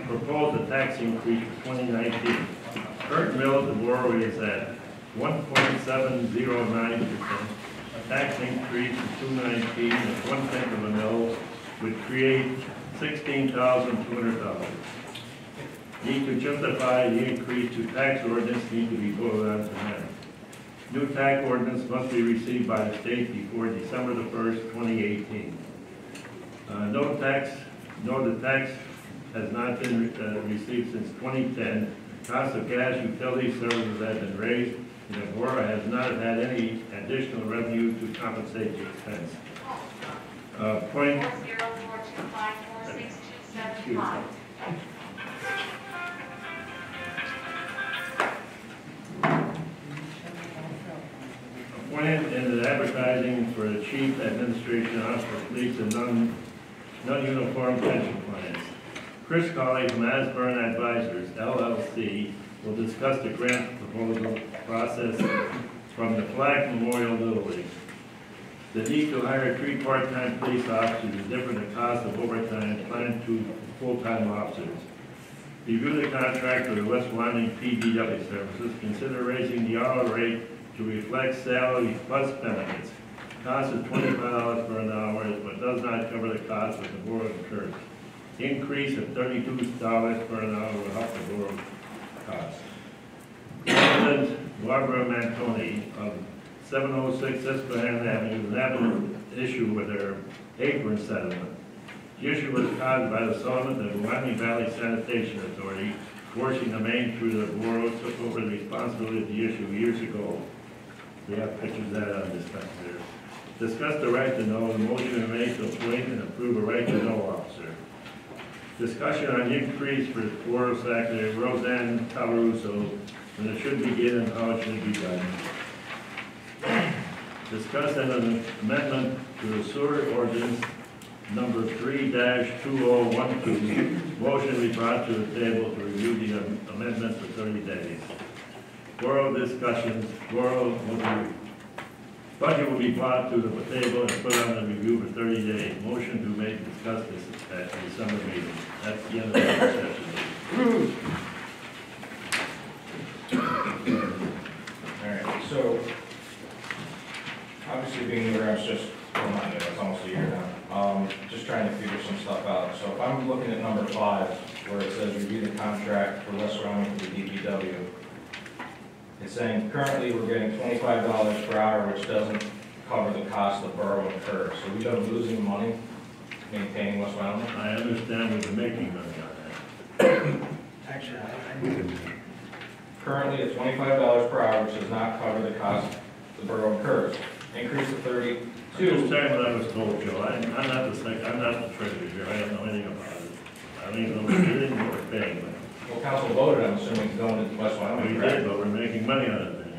Proposed a tax increase for 2019. Current mill of the borough is at 1.709%. A tax increase for 2019 of 1/10 of a mill would create $16,200. Need to justify the increase to tax ordinance need to be voted on tonight. New tax ordinance must be received by the state before December the 1st, 2018. The tax has not been received since 2010. Cost of gas utility services has been raised, and the borough has not had any additional revenue to compensate the expense. Point. 404254627. Appointed in the advertising for the chief administration office for police and non-uniform pension plans. Chris Colley from Asburn Advisors, LLC, will discuss the grant proposal process from the Flag Memorial Little League. The need to hire 3 part-time police officers is different than the cost of overtime planned to full-time officers. Review the contract for the West Wyoming PBW services. Consider raising the hour rate to reflect salary plus benefits. Cost is $25 per an hour, but does not cover the cost of the borough incurs. Increase of $32 per an hour will help the borough cost. President Barbara Mantoni of 706 Ispahan Avenue is having an issue with her apron settlement. The issue was caused by the settlement of the Wyoming Valley Sanitation Authority, forcing the main through the borough took over the responsibility of the issue years ago. We have pictures of that on this back there. Discuss the right to know, the motion made to appoint and approve a right to know officer. Discussion on the increase for Borough Secretary Roseanne Calaruso, when it should begin and how it should be done. Discuss an amendment to the sewer ordinance number 3-2012. Motion be brought to the table to review the amendment for 30 days. Borough discussions, budget will be brought to the table and put on the review for 30 days. Motion to make discuss this at the December meeting. That's the end of the session. All right, so obviously being new around just it's almost a year now. Just trying to figure some stuff out. So if I'm looking at number 5, where it says review the contract for West Wyoming for the DPW, it's saying currently we're getting $25 per hour, which doesn't cover the cost the borough incurs. So we've been losing money maintaining West Wyoming. I understand we've been making money on that. Actually, currently at $25 per hour, which does not cover the cost the borough incurs. Increase to I'm just 32. telling what I was told, Joe. I'm not I'm not the treasurer here. I don't know anything about it. I don't even know what you're doing or paying, Well, council voted, I'm assuming, to go into West but Wyoming, we correct? did, but we're making money on it then.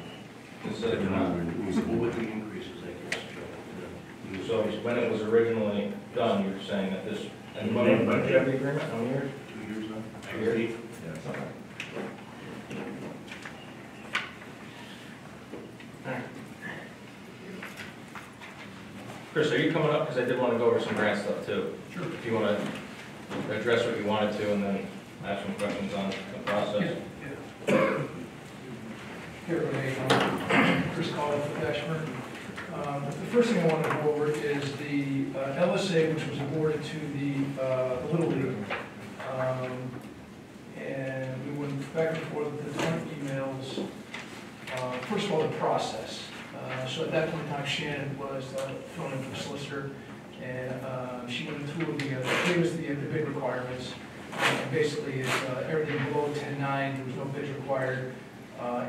It said you're not. What would the increases, I guess, Joe? So when it was originally done, you're saying that this, and when Main did budget. you have the agreement, how many years? 2 years now? A year? Yeah. Okay. Chris, are you coming up? Because I did want to go over some grant stuff too. Sure. If you want to address what you wanted to and then ask some questions on the process. Here, Renee, Chris Collins with Ashburn. The first thing I want to go over is the LSA, which was awarded to the Little League. And we went back and forth with the different emails. First of all, the process. So at that point in time, Shannon was filling in for the solicitor, and she went through gave us the bid requirements. And basically, it's everything below 10.9, there was no bids required.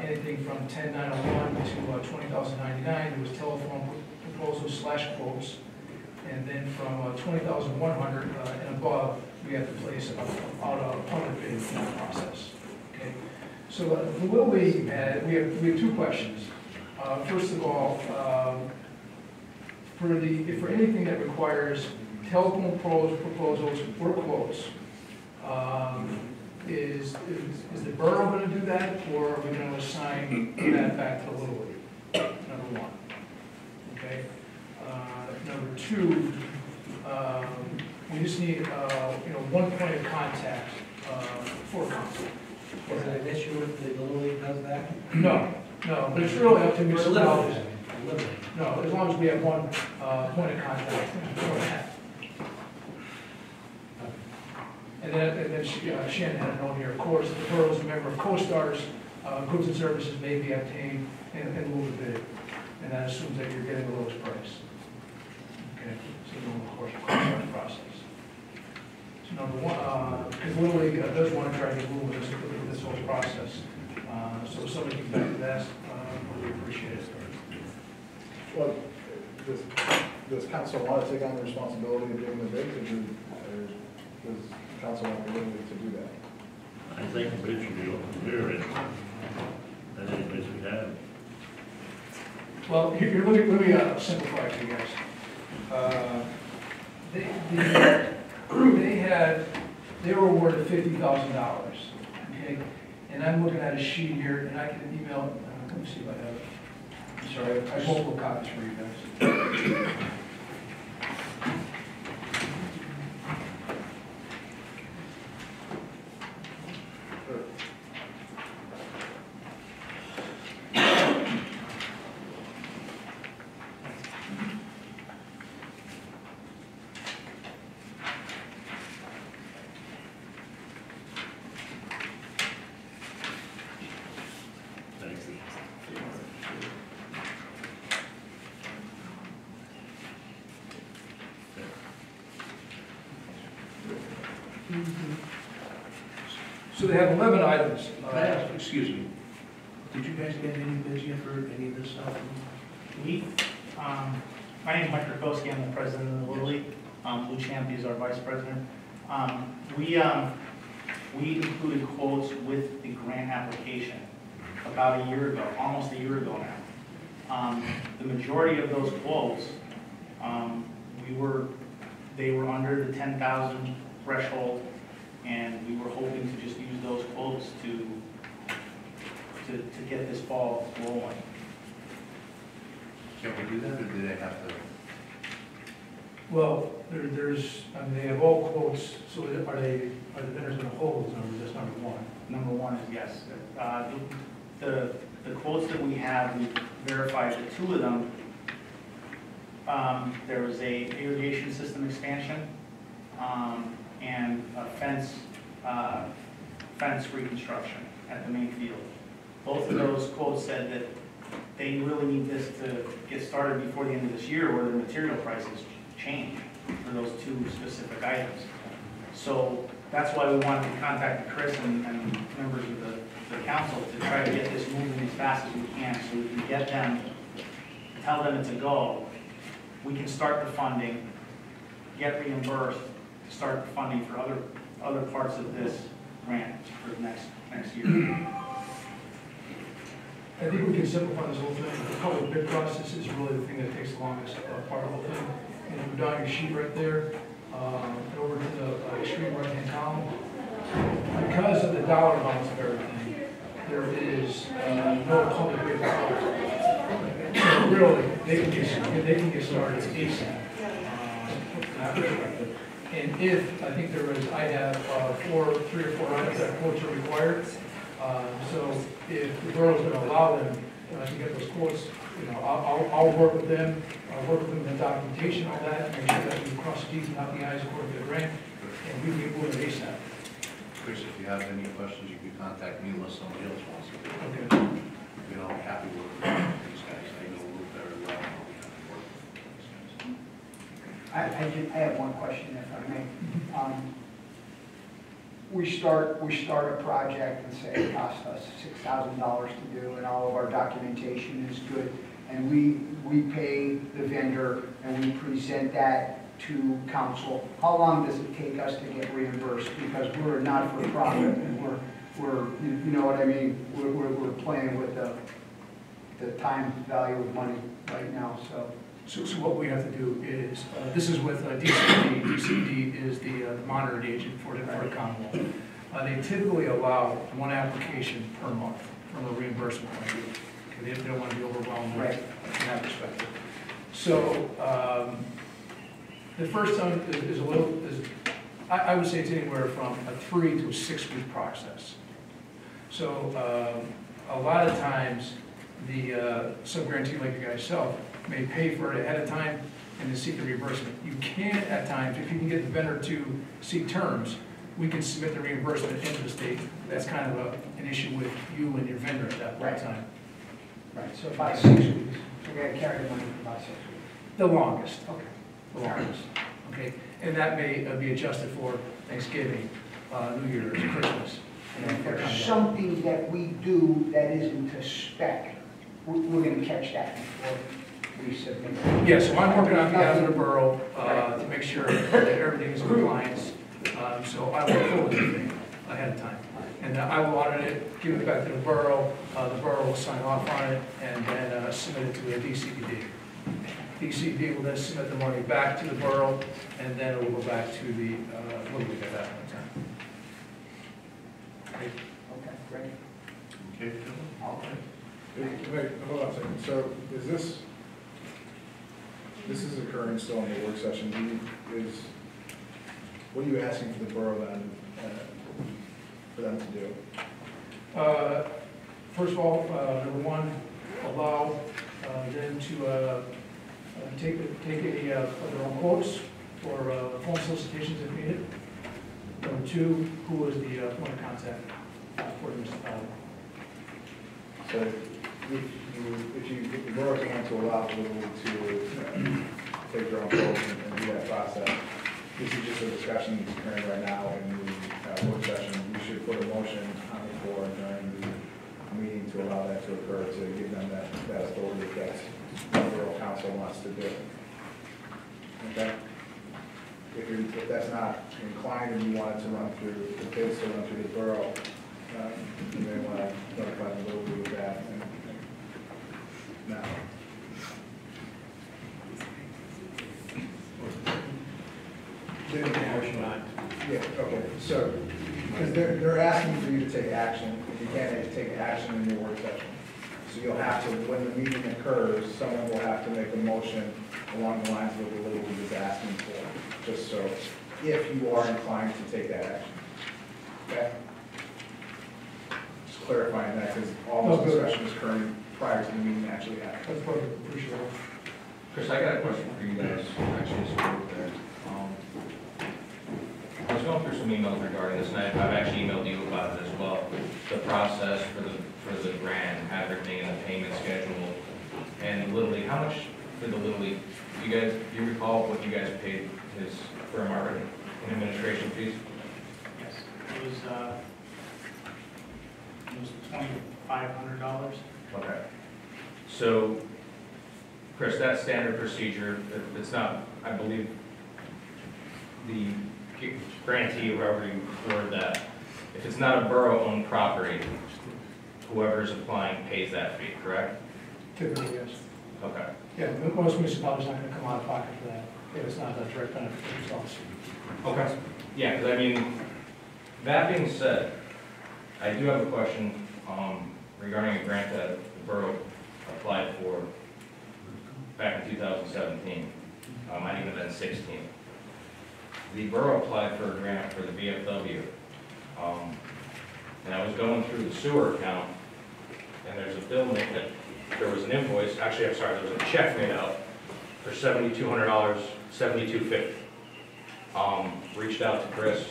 Anything from 10.901 to 20,099, there was telephone proposals / quotes. And then from 20,100 and above, we have to place out a public bid in that process. Okay. So the Little League, we have 2 questions. First of all, for anything that requires telephone proposals or quotes, is the borough going to do that, or are we going to assign that back to the Little League? Number 1. Okay. Number 2, we just need one point of contact for council. Is it an issue if the Little League does that? No, but it's really up to municipalities. Limited. No, as long as we have one point of contact for that. And then Shannon had a note here, of course, the borough is a member of CoStar's, goods and services may be obtained in lieu of bid. And that assumes that you're getting the lowest price. Okay, so doing the CoStar process. So number 1, because Little League does want to try to get moving with this whole process. So if somebody can back to that, we appreciate it. Well, does council want to take on the responsibility of doing the bids, or does council want the Little League to do that? I think the bid should be open here, and any bids we have. Well, here, let me simplify it for you guys. They were awarded $50,000, okay? And I'm looking at a sheet here, and I can email, let me see if I have it. I'm sorry, I have multiple copies for you guys. Thanks. So they have 11 items. Can I ask, excuse me, did you guys get any bids yet for any of this stuff? My name is Mike Rakowski, I'm the president of the Little League. Lou Champy is our vice president. We included quotes with the grant application about a year ago, almost a year ago now. The majority of those quotes, they were under the 10,000 threshold, and we were hoping to just use those quotes to get this ball rolling. Can we do that, or do they have to? Well, they have all quotes, so are the vendors going to hold those numbers? That's number 1. Number 1 is yes. The quotes that we have, we verified that 2 of them, there was a irrigation system expansion and a fence reconstruction at the main field. Both of those quotes said that they really need this to get started before the end of this year, where the material prices change for those 2 specific items. So that's why we wanted to contact Chris and members of the the council to try to get this moving as fast as we can, so we can get them, tell them it's a go. We can start the funding, get reimbursed, start the funding for other parts of this grant for next year. I think we can simplify this whole thing. The public bid process is really the thing that takes the longest part of the whole thing. And if you go down your sheet right there, and over to the extreme right-hand column, because of the dollar amounts of everything, there is no public bid process. So really, they can get started ASAP. From that perspective. And if, I think there is, I have 3 or 4 items that quotes are required. So if the borough's going to allow them to get those quotes, I'll work with them. I'll work with them in the documentation, all that, make sure that we cross the T's and dot the I's according to the grant, and we can get moving ASAP. Chris, if you have any questions, you can contact me unless somebody else wants to. Okay. You know, I'm happy with these guys. I know Luke very well. I'll be happy to work with these guys. I have one question, if I may. We start a project and say it costs us $6,000 to do, and all of our documentation is good, and we pay the vendor and we present that to council. How long does it take us to get reimbursed? Because we're a not-for-profit, and we're you know what I mean? We're playing with the time value of money right now, so. So what we have to do is, this is with DCD. DCD is the monitoring agent for the Commonwealth. They typically allow 1 application per month from a reimbursement point of view. Okay, they don't want to be overwhelmed Right. from that perspective. So the first time is a little, I would say it's anywhere from a 3 to 6 week process. So a lot of times the sub-grantee like you guys self may pay for it ahead of time and to seek the reimbursement. You can at times, if you can get the vendor to seek terms, we can submit the reimbursement into the state. That's kind of an issue with you and your vendor at that point in time. Right, so about 6 weeks. We're going to carry the money for about 6 weeks. The longest, Okay. the longest, okay? And that may be adjusted for Thanksgiving, New Year's, Christmas. And if there's something that we do that isn't to spec, we're going to catch that before we submit. Yeah, so I'm working on behalf of the borough to make sure that everything is in compliance. So I will forward the thing ahead of time. And I will audit it, give it back to the borough will sign off on it, and then submit it to the DCD. DCD will then submit the money back to the borough, and then it will go back to the, Little League at that point in time. Okay. Okay, great. Okay, Phil? Wait, hold on a second. So is this is occurring still in the work session. What are you asking for the borough then, for them to do? First of all, number 1, allow them to take any of their own quotes for phone solicitations if needed. Number 2, who is the point of contact for the municipality? So if the borough's going to allow people to take their own votes and do that process, this is just a discussion that's occurring right now in the work session. We should put a motion on the floor during the meeting to allow that to occur, to give them that authority if that's what the borough council wants to do. Okay? If that's not inclined and you want it to run through, the bids to run through the borough, you may want to notify the Little League of that. Now. Yeah, okay, so, because they're asking for you to take action, if you can't take action in your work session. So you'll have to, when the meeting occurs, someone will have to make a motion along the lines of what the Little League is asking for, just so, if you are inclined to take that action. Okay? Just clarifying that, because all this discussion is occurring prior to the meeting actually happening. That's perfect, appreciate it. Chris, I got a question for you guys, actually, it's right there. I was going through some emails regarding this, and I've actually emailed you about it as well. The process for the grant, everything, and the payment schedule, and Little League. How much for the Little League? Do you recall what you guys paid his firm already in administration fees? Yes, it was it was $2,500. Okay. So, Chris, that's standard procedure. It's not, I believe, the grantee, whoever you word that, if it's not a borough-owned property, whoever's applying pays that fee, correct? Typically, yes. Okay. Yeah, most municipalities not gonna come out of pocket for that, if it's not a direct benefit to themselves. Okay. Yeah, because I mean, that being said, I do have a question regarding a grant that the borough applied for back in 2017. Might even have been 16. The borough applied for a grant for the VFW. And I was going through the sewer account, and there's a bill made that, there was an invoice, actually, I'm sorry, there was a check made out for $7,200, $7,250. Reached out to Chris,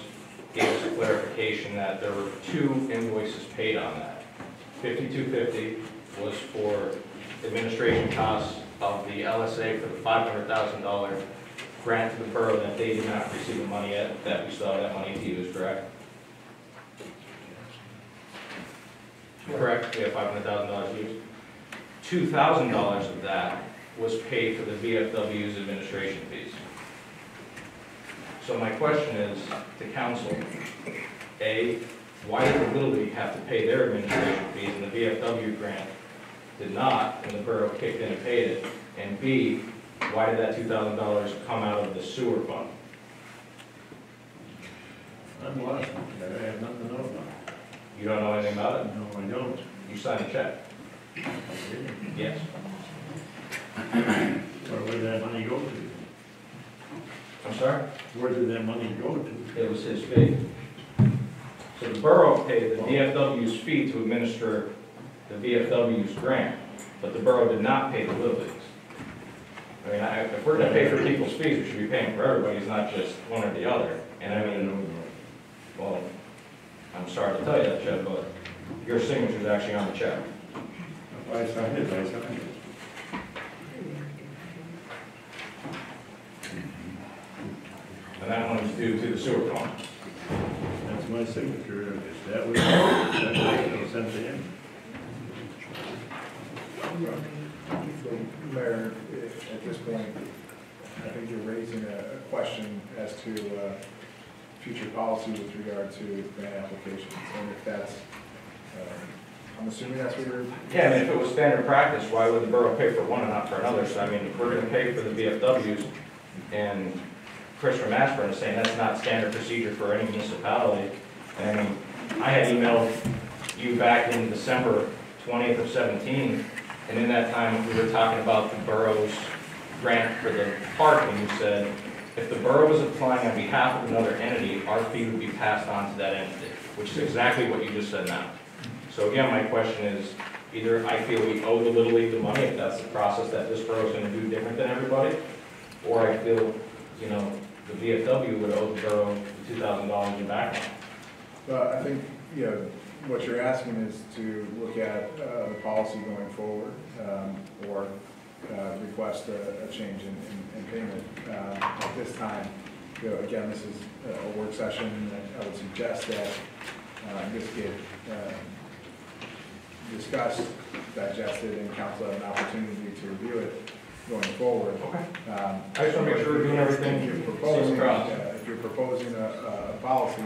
gave us a clarification that there were 2 invoices paid on that. $5,250 was for administration costs of the LSA for the $500,000 grant to the borough that they did not receive the money yet, that we still have that money to use, correct? Correct, we have $500,000 used. $2,000 of that was paid for the VFW's administration fees. So my question is to council, A, why did the Little League have to pay their administration fees and the VFW grant did not, and the borough kicked in and paid it? And B, why did that $2,000 come out of the sewer fund? I'm lost, I have nothing to know about You don't know anything about it? it. No, I don't. You signed a check? Yes. Or where did that money go to? I'm sorry? Where did that money go to? It was his fee. So the borough paid the VFW's fee to administer the VFW's grant, but the borough did not pay the Little Leagues. I mean, if we're gonna pay for people's fees, we should be paying for everybody's, not just one or the other. And I mean, well, I'm sorry to tell you that, Chet, but your signature's actually on the check. I signed it, I signed it. And that one was due to the sewer fund. That's my signature. If that was, that was sent to him. Mayor, at this point, I think you're raising a question as to future policy with regard to grant applications. And if that's, I'm assuming that's what you're... Yeah, I mean, if it was standard practice, why would the borough pay for one and not for another? So I mean, if we're gonna pay for the VFWs, and Chris from Ashburn is saying that's not standard procedure for any municipality. And I mean, I had emailed you back in December 20th of 17, and in that time, we were talking about the borough's grant for the park, and you said, if the borough was applying on behalf of another entity, our fee would be passed on to that entity, which is exactly what you just said now. So again, my question is, either I feel we owe the Little League the money, if that's the process that this borough is gonna do different than everybody, or I feel, you know, the VFW would owe the borough $2,000 in background. Well, I think, you know, what you're asking is to look at the policy going forward, or request a change in payment. At this time, you know, again, this is a work session, and I would suggest that this get discussed, digested, and council have an opportunity to review it going forward. Okay. I just want to make sure we're doing everything. If you're proposing a policy,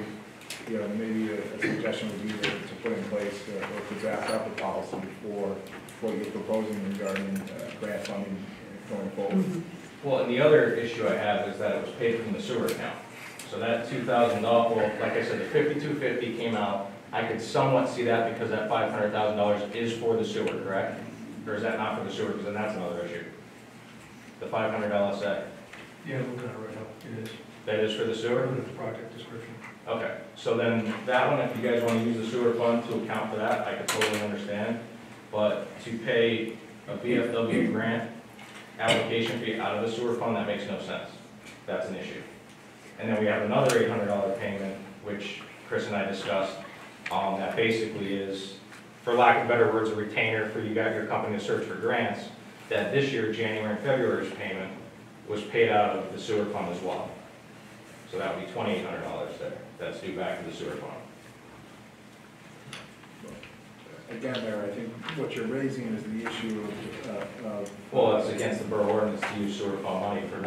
you know, maybe a suggestion would be to put in place or to draft up a policy for what you're proposing regarding grant funding going forward. Well, and the other issue I have is that it was paid from the sewer account. So that $2,000, well, like I said, the $5,250 came out. I could somewhat see that because that $500,000 is for the sewer, correct? Or is that not for the sewer? Because then that's another issue. The $500 LSA. Yeah, looking at it right now, it is. That is for the sewer? Look at the project description. Okay, so then that one, if you guys want to use the sewer fund to account for that, I could totally understand. But to pay a VFW grant application fee out of the sewer fund, that makes no sense. That's an issue. And then we have another $800 payment, which Chris and I discussed, that basically is, for lack of better words, a retainer for you got your company to search for grants, that this year, January and February's payment was paid out of the sewer fund as well. So that would be $2,800 there. That's due back to the sewer fund. again, Mayor, I think what you're raising is the issue of Well, it's against the borough ordinance to use sewer fund money for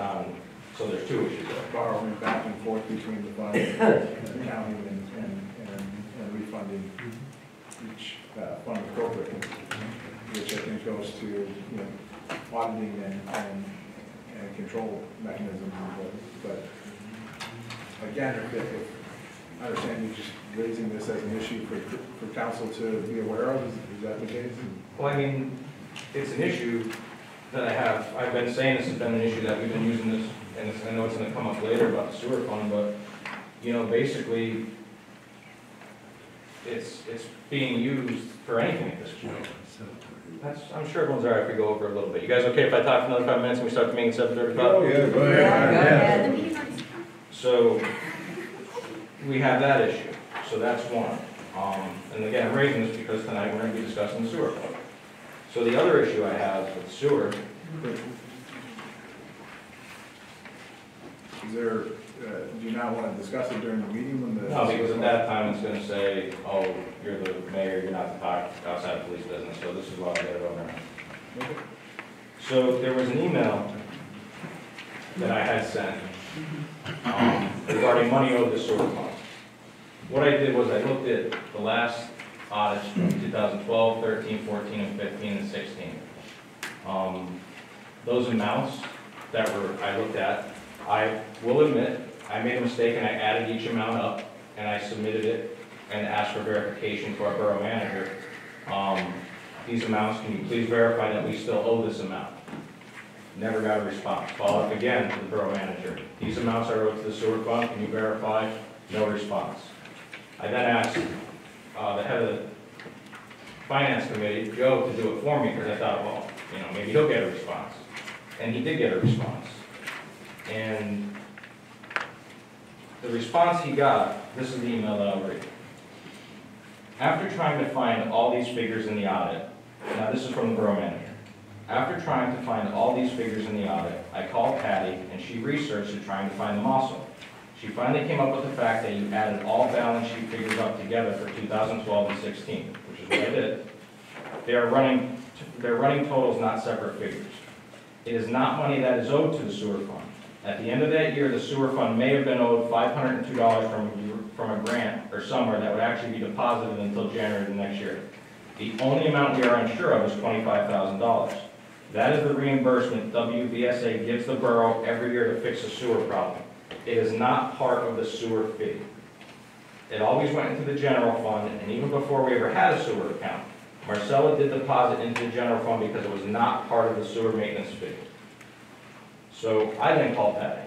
so there's two issues there. borrowing back and forth between the fund and accounting and refunding each fund appropriately, which I think goes to, you know, auditing and control mechanisms. But again, if I understand you just raising this as an issue for council to be aware of, is that the case? Well, I mean, it's an issue that I've been saying this has been an issue that we've been using this, and I know it's gonna come up later about the sewer fund, but, you know, basically, it's being used for anything at this point. I'm sure everyone's all right if we go over a little bit. You guys okay if I talk for another 5 minutes and we start the meeting at 7:35? Oh, yeah, go ahead. Yeah. So, we have that issue, so that's one. And again, I'm raising this because tonight we're gonna be discussing the sewer fund. So the other issue I have with sewer, Is there, do you not want to discuss it during the meeting when the? no, because at that time it's gonna say, oh, you're the mayor, you're not to talk outside of police business, so this is why I got it over now. Okay. So there was an email that I had sent regarding money owed to sewer fund. What I did was I looked at the last audits from 2012, 13, 14, and 15, and 16. Those amounts that I looked at, I will admit, I made a mistake and I added each amount up and I submitted it and asked for verification to our borough manager. These amounts, can you please verify that we still owe this amount? Never got a response. Followed up again to the borough manager. These amounts are owed to the sewer fund, can you verify? No response. I then asked the head of the finance committee, Joe, to do it for me because I thought, well, you know, maybe he'll get a response. And he did get a response. And the response he got, this is the email that I'll read. After trying to find all these figures in the audit, now this is from the borough manager. After trying to find all these figures in the audit, I called Patty and she researched it trying to find them also. She finally came up with the fact that you added all balance sheet figures up together for 2012 and 16, which is what I did. They're running totals, not separate figures. It is not money that is owed to the sewer fund. At the end of that year, the sewer fund may have been owed $502 from a grant or somewhere that would actually be deposited until January of the next year. The only amount we are unsure of is $25,000. That is the reimbursement WVSA gives the borough every year to fix a sewer problem. It is not part of the sewer fee. It always went into the general fund, and even before we ever had a sewer account, Marcella did deposit into the general fund because it was not part of the sewer maintenance fee. So I then called Patty,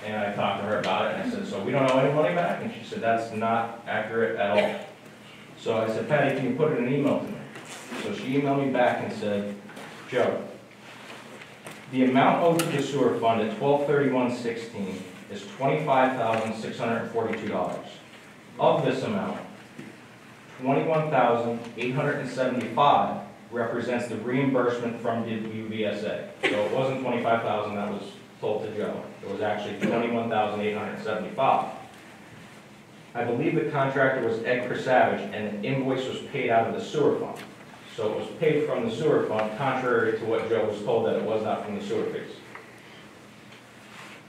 and I talked to her about it, and I said, so we don't owe any money back? And she said, that's not accurate at all. So I said, Patty, can you put it in an email to me? So she emailed me back and said, Joe, the amount owed to the sewer fund at 12/31/16 is $25,642. Of this amount, $21,875 represents the reimbursement from WVSA. So it wasn't $25,000 that was told to Joe. It was actually $21,875. I believe the contractor was Ed Krasavage, and the invoice was paid out of the sewer fund. So it was paid from the sewer fund, contrary to what Joe was told that it was not from the sewer fees.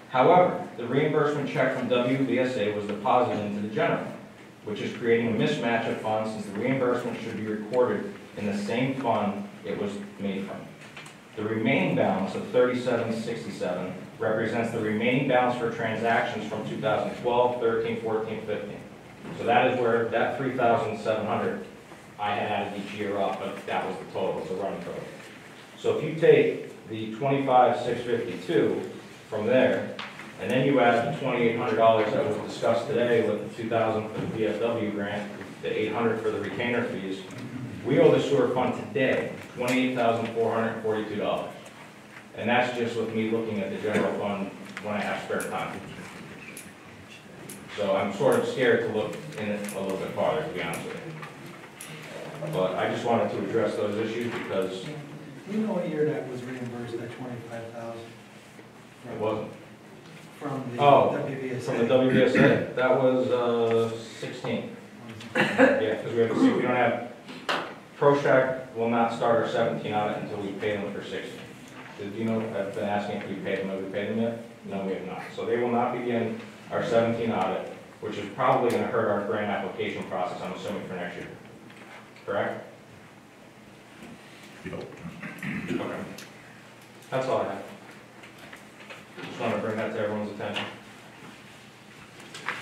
However, the reimbursement check from WVSA was deposited into the general fund, which is creating a mismatch of funds since the reimbursement should be recorded in the same fund it was made from. The remaining balance of $37.67 represents the remaining balance for transactions from 2012, 13, 14, 15. So that is where that $3,700 I had added each year up, but that was the total, the running total. So if you take the $25,652 from there, and then you add the $2,800 that was discussed today with the $2,000 for the VFW grant, the $800 for the retainer fees, we owe the sewer fund today $28,442. And that's just with me looking at the general fund when I have spare time. So I'm sort of scared to look in it a little bit farther, to be honest with you. But I just wanted to address those issues because You know what year that was reimbursed, that $25,000? it wasn't. From the Oh, WVSA? from the WVSA, that was 16. Yeah, because we don't have ProStrack will not start our 17 audit until we pay them for 16. Did you know, I've been asking if we paid them, have we paid them yet? No, we have not. So they will not begin our 17 audit, which is probably going to hurt our grant application process, I'm assuming, for next year. Correct? Okay. That's all I have. Just want to bring that to everyone's attention.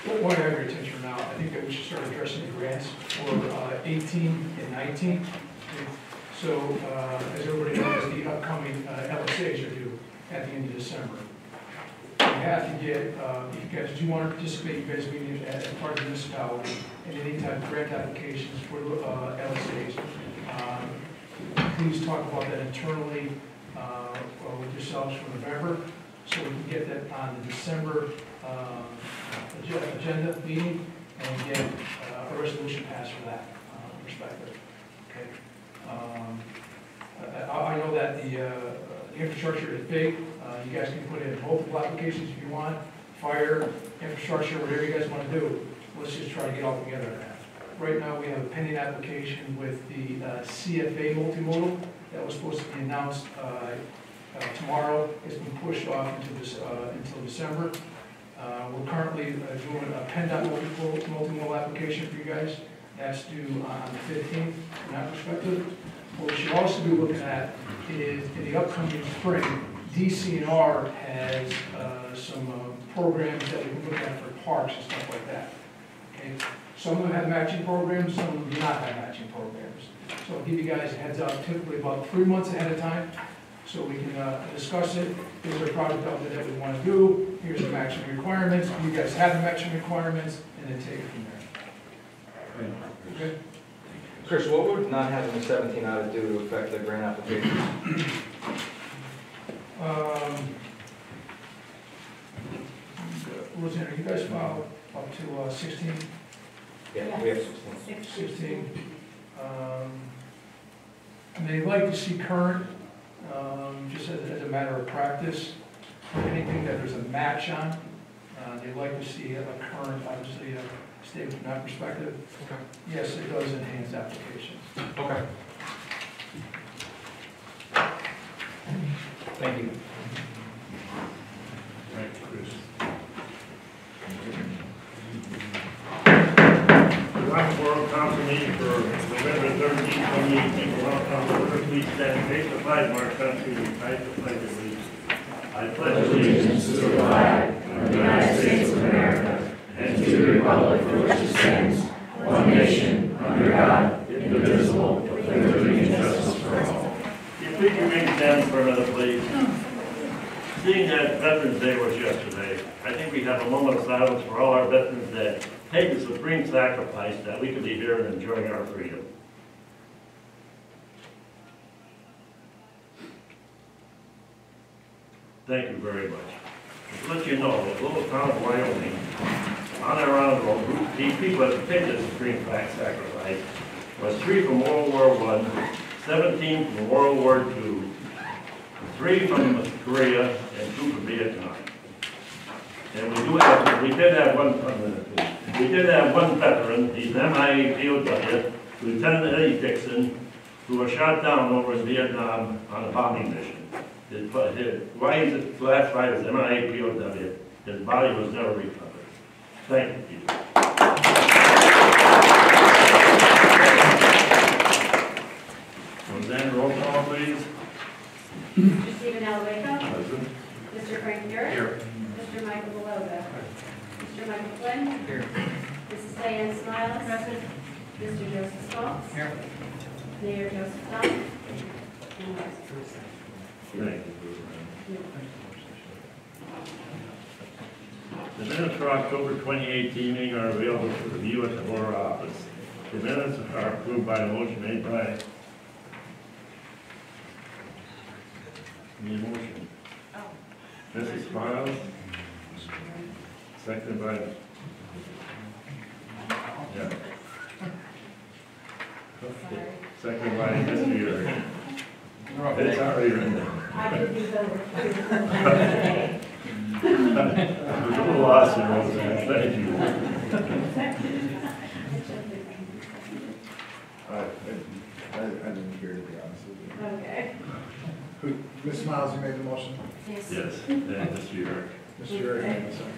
What I have your attention now, I think that we should start addressing the grants for 18 and 19. So, as everybody knows, the upcoming LSAs are due at the end of December. You have to get, if you guys do want to participate, you guys need as part of the municipality in any type of grant applications for LSAs. Please talk about that internally with yourselves for November, so we can get that on the December agenda meeting and get a resolution passed for that perspective. Okay. I know that the infrastructure is big. You guys can put in multiple applications if you want, fire, infrastructure, whatever you guys want to do. Let's just try to get all together on that. Right now, we have a pending application with the CFA multimodal that was supposed to be announced tomorrow. It's been pushed off until December. We're currently doing a PennDOT multimodal application for you guys. That's due on the 15th from that perspective. What we should also be looking at is in the upcoming spring, DCNR has some programs that we can look at for parks and stuff like that. Okay? Some of them have matching programs, some of them do not have matching programs. So I'll give you guys a heads up, typically about 3 months ahead of time, so we can discuss it. Here's a project out there that we want to do. Here's the matching requirements. You guys have the matching requirements, and then take it from there. Okay? Chris, what would not having the 17 audit do to affect the grant application? Rosanna, you guys filed up to 16? Yeah, we have 16. And they like to see current, just as a matter of practice, anything that there's a match on, they like to see a current, obviously, statement from that perspective. Okay. Yes, it does enhance applications. Okay. Thank you. Thank you, Chris. Rockborough Council meeting for November 13, 2018. Rockborough Council, please stand, face the flag, march country, recite the pledge of allegiance. I pledge allegiance to the flag of the United States of America and to the republic for which it stands, one nation, under God, indivisible, with liberty and justice for all. If we can remain standing for a minute, please. Seeing that Veterans Day was yesterday, I think we have a moment of silence for all our veterans that paid the supreme sacrifice that we could be here and enjoying our freedom. Thank you very much. To let you know, the little town of Wyoming, on our own road, these people that paid the supreme sacrifice was 3 from World War I, 17 from World War II, 3 from Korea, and 2 from Vietnam. And we did have one veteran, he's an MIA POW, Lieutenant Eddie Dixon, who was shot down over in Vietnam on a bombing mission. Why he's classified as MIA POW, his body was never recovered. Thank you, people. Roseanne, roll call, please. Mr. Stephen Alavaco. Present. Mr. Frank Garrett. Here. Mr. Michael Beloga. Mr. Michael Flynn. Here. Mrs. Diane Smiles. Present. Mr. Joseph Stoltz. Here. Mayor Joseph Dunn. And Vice President. Thank you. The minutes for October 2018 meeting are available for review at the board office. The minutes are approved by a motion made by. Need a motion? Mrs. Miles. Seconded by. Yeah. Okay. Seconded by Mr. Urick. It's already written down. I did these over. There's a little lost in Roseanne. Thank you. All right, even here, to be honest with you. Okay. Ms. Miles, you made the motion? Yes. Yes, and Mr. York. Mr. Yurek made the second.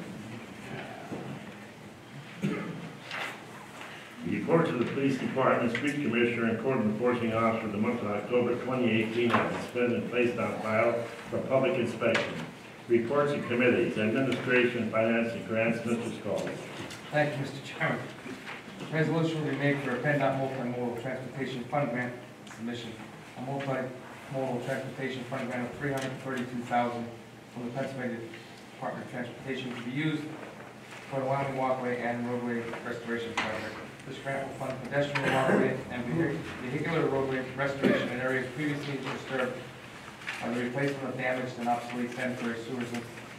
Report to the police department, street commissioner, and court enforcing officer for the month of October 2018 has been spent and placed on file for public inspection. Reports of committees, administration, finance, and grants, Mr. Scully. Thank you, Mr. Chairman. Resolution will be made for a PennDOT multimodal transportation fund grant submission. A multimodal transportation fund grant of $332,000 from the Pennsylvania Department of Transportation to be used for the Wyoming Walkway and roadway restoration project. This grant will fund pedestrian walkway and vehicular roadway restoration in areas previously disturbed by the replacement of damaged and obsolete sanitary sewers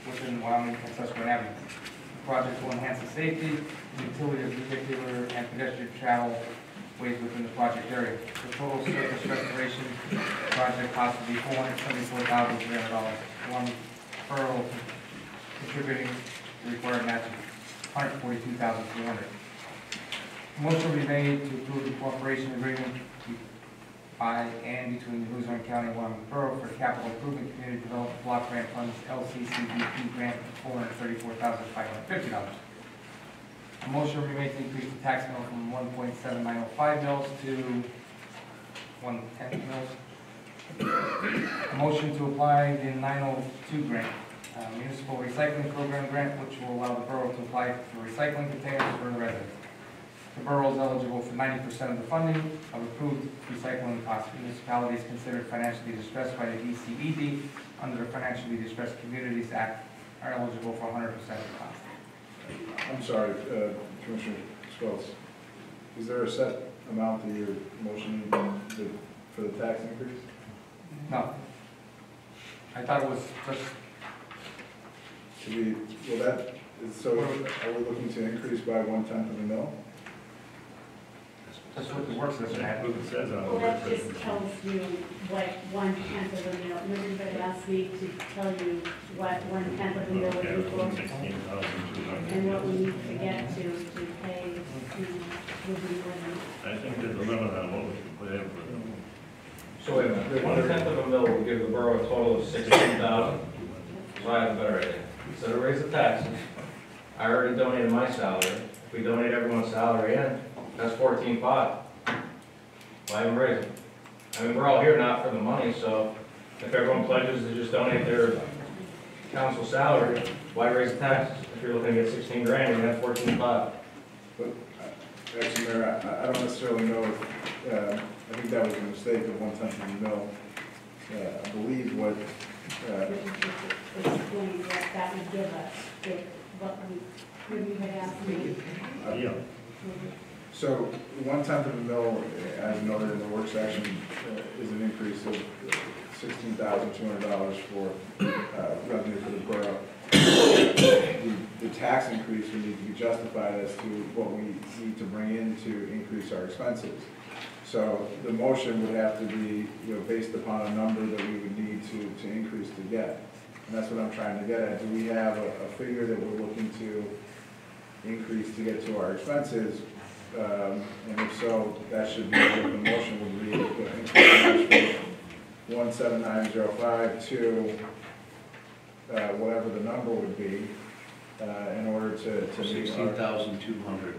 within Wyoming and Susquehanna Avenue. The project will enhance the safety and utility of vehicular and pedestrian travel ways within the project area. The total surface restoration project cost will be $474,300. One borough contributing the required match of $142,300. Motion will be made to approve the cooperation agreement by and between the Luzerne County and Wyoming Borough for Capital Improvement Community Development Block Grant Funds LCCDP grant of $434,550. A motion will be made to increase the tax mill from 1.7905 mils to 1/10 mils. A motion to apply the 902 grant, municipal recycling program grant, which will allow the borough to apply for recycling containers for the residents. The borough is eligible for 90% of the funding of approved recycling costs. Municipalities considered financially distressed by the DCED under the Financially Distressed Communities Act are eligible for 100% of the cost. I'm sorry, Commissioner Schultz. Is there a set amount that you're motioning for the tax increase? No. I thought it was just, Should we, well, that, so are we looking to increase by 1/10 of a mil? that's what the work session That's had. what it says on Well, that the just tells you what 1/10 of a mil, everybody asked me to tell you what 1/10 of a mil would Okay, be for, 16,200. and what we need to get to pay, would be more than. I think there's a limit on what we can put in for them. So wait a minute, 1/10 of a mil will give the borough a total of $16,000. So I have a better idea. Instead of raise the taxes, I already donated my salary. If we donate everyone's salary in, that's $14,500. Why even raise it? I mean, we're all here not for the money, so if everyone pledges to just donate their council salary, why raise the taxes? If you're looking to get 16 grand, you're gonna have 14,500. But, actually, Mayor, I don't necessarily know if, I think that was a mistake of 1/10 of a mil. I believe what, Explain what that would give us, if, what you had asked me. Yeah. so 1/10 of a mil, as noted in the work section, is an increase of $16,200 for revenue for the borough. The tax increase would need to be justified as to what we need to bring in to increase our expenses. So the motion would have to be, based upon a number that we would need to increase to get. And that's what I'm trying to get at. Do we have a figure that we're looking to increase to get to our expenses? And if so, that should be what the motion would be, increase from 17905 to whatever the number would be, in order to meet our. $16,200.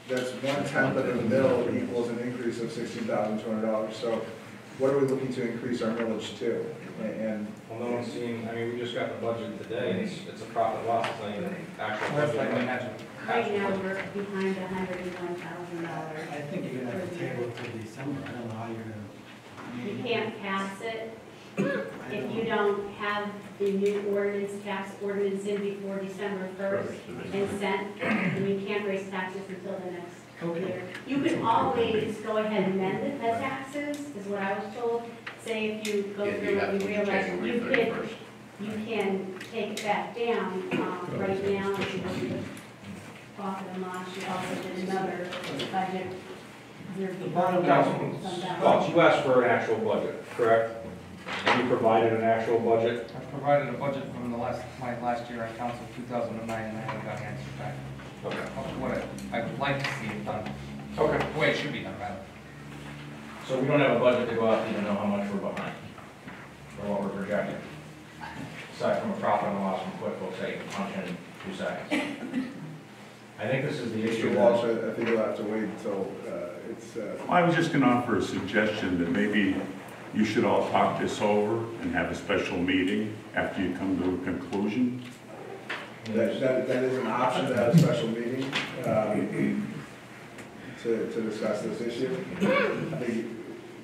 That's 1/10 of a mil equals an increase of $16,200. So what are we looking to increase our millage to? And Well, no one's seen, I mean, we just got the budget today, and it's a profit loss, it's not even actual That's like I budget. imagine. Right now, we're behind $101,000. I think you're gonna have to table it till December, I don't know how you're gonna. You can't pass it if you don't have the new ordinance, tax ordinance in before December 1st and sent, and you can't raise taxes until the next year. You can always go ahead and amend the taxes, is what I was told. Say if you go Yeah, through you what have you to realize, January you 31st. can take it back down. Right now, if you look at the profit and loss, you also did another budget. You're behind Councilman some Schultz, dollars. you asked for an actual budget, correct? And you provided an actual budget? I provided a budget from my last year on council, 2009, and I haven't got an answer back. Okay. What I would like to see it done, Okay. the way it should be done, rather. So we don't have a budget to go out to even know how much we're behind, or what we're projecting. Aside from a profit and loss from QuickBooks, they can punch in 2 seconds. I think this is the issue. Mr. Walsh, I think you'll have to wait until it's, I was just going to offer a suggestion that maybe you should all talk this over and have a special meeting after you come to a conclusion. that is an option to have a special meeting to discuss this issue. I think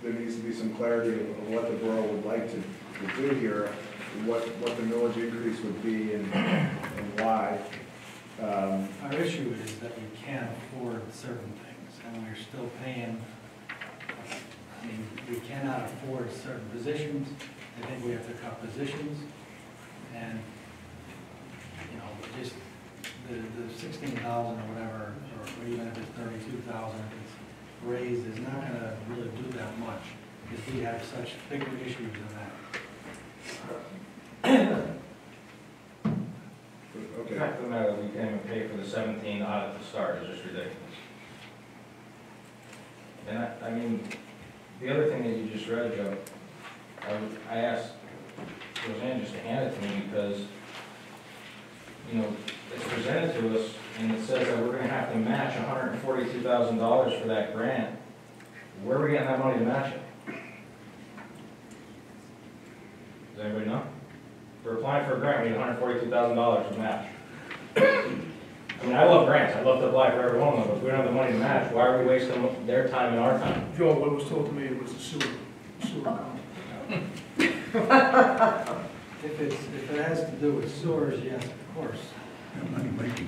there needs to be some clarity of what the borough would like to do here, what the millage increase would be and why. Our issue is that we can't afford certain things, and we're still paying, I mean, we cannot afford certain positions. I think we have to cut positions, and, you know, just the 16,000 or whatever, or even if it's 32,000, if it's raised, is not gonna really do that much, because we have such bigger issues than that. The Okay. fact of the matter, we can't even pay for the 17 out at the start is just ridiculous. And I mean, the other thing that you just read, Joe, I asked Roseanne just to hand it to me because, you know, it's presented to us and it says that we're gonna have to match $142,000 for that grant. Where are we getting that money to match it? Does anybody know? We're applying for a grant, we need $142,000 to match. I mean, I love grants, I'd love to apply for every one of them, but if we don't have the money to match, why are we wasting their time and our time? Joe, what was told to me, it was a sewer company. If it has to do with sewers, yes, of course.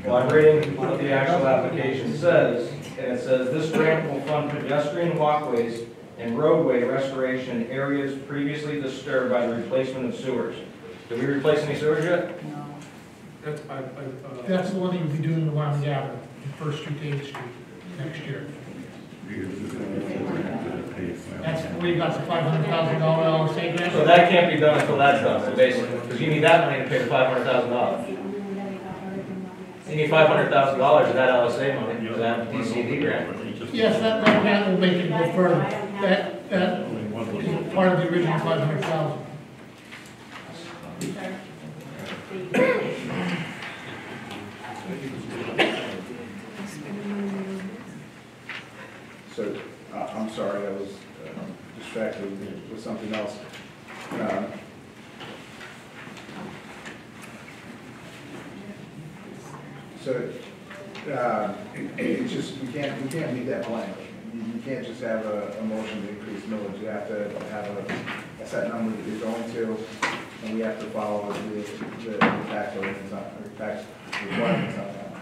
Well, I'm reading what the actual application says, and it says, this grant will fund pedestrian walkways and roadway restoration in areas previously disturbed by the replacement of sewers. Did we replace any sewers yet? That's the one that you'll be doing around the Avenue, First Street, 8th Street, next year. That's where you got the $500,000 state grant. So that can't be done until that's done, so basically, because you need that money to pay the $500,000. You need $500,000 of that LSA money, for that DCD grant. Yes, that grant will make it go further. That is part of the original $500,000. So, I'm sorry, I was distracted with something else. It's just, we can't leave that blank. You can't just have a motion to increase millage. You have to have a set number that you're going to, and we have to follow the tax ordinance, or tax requirements on that.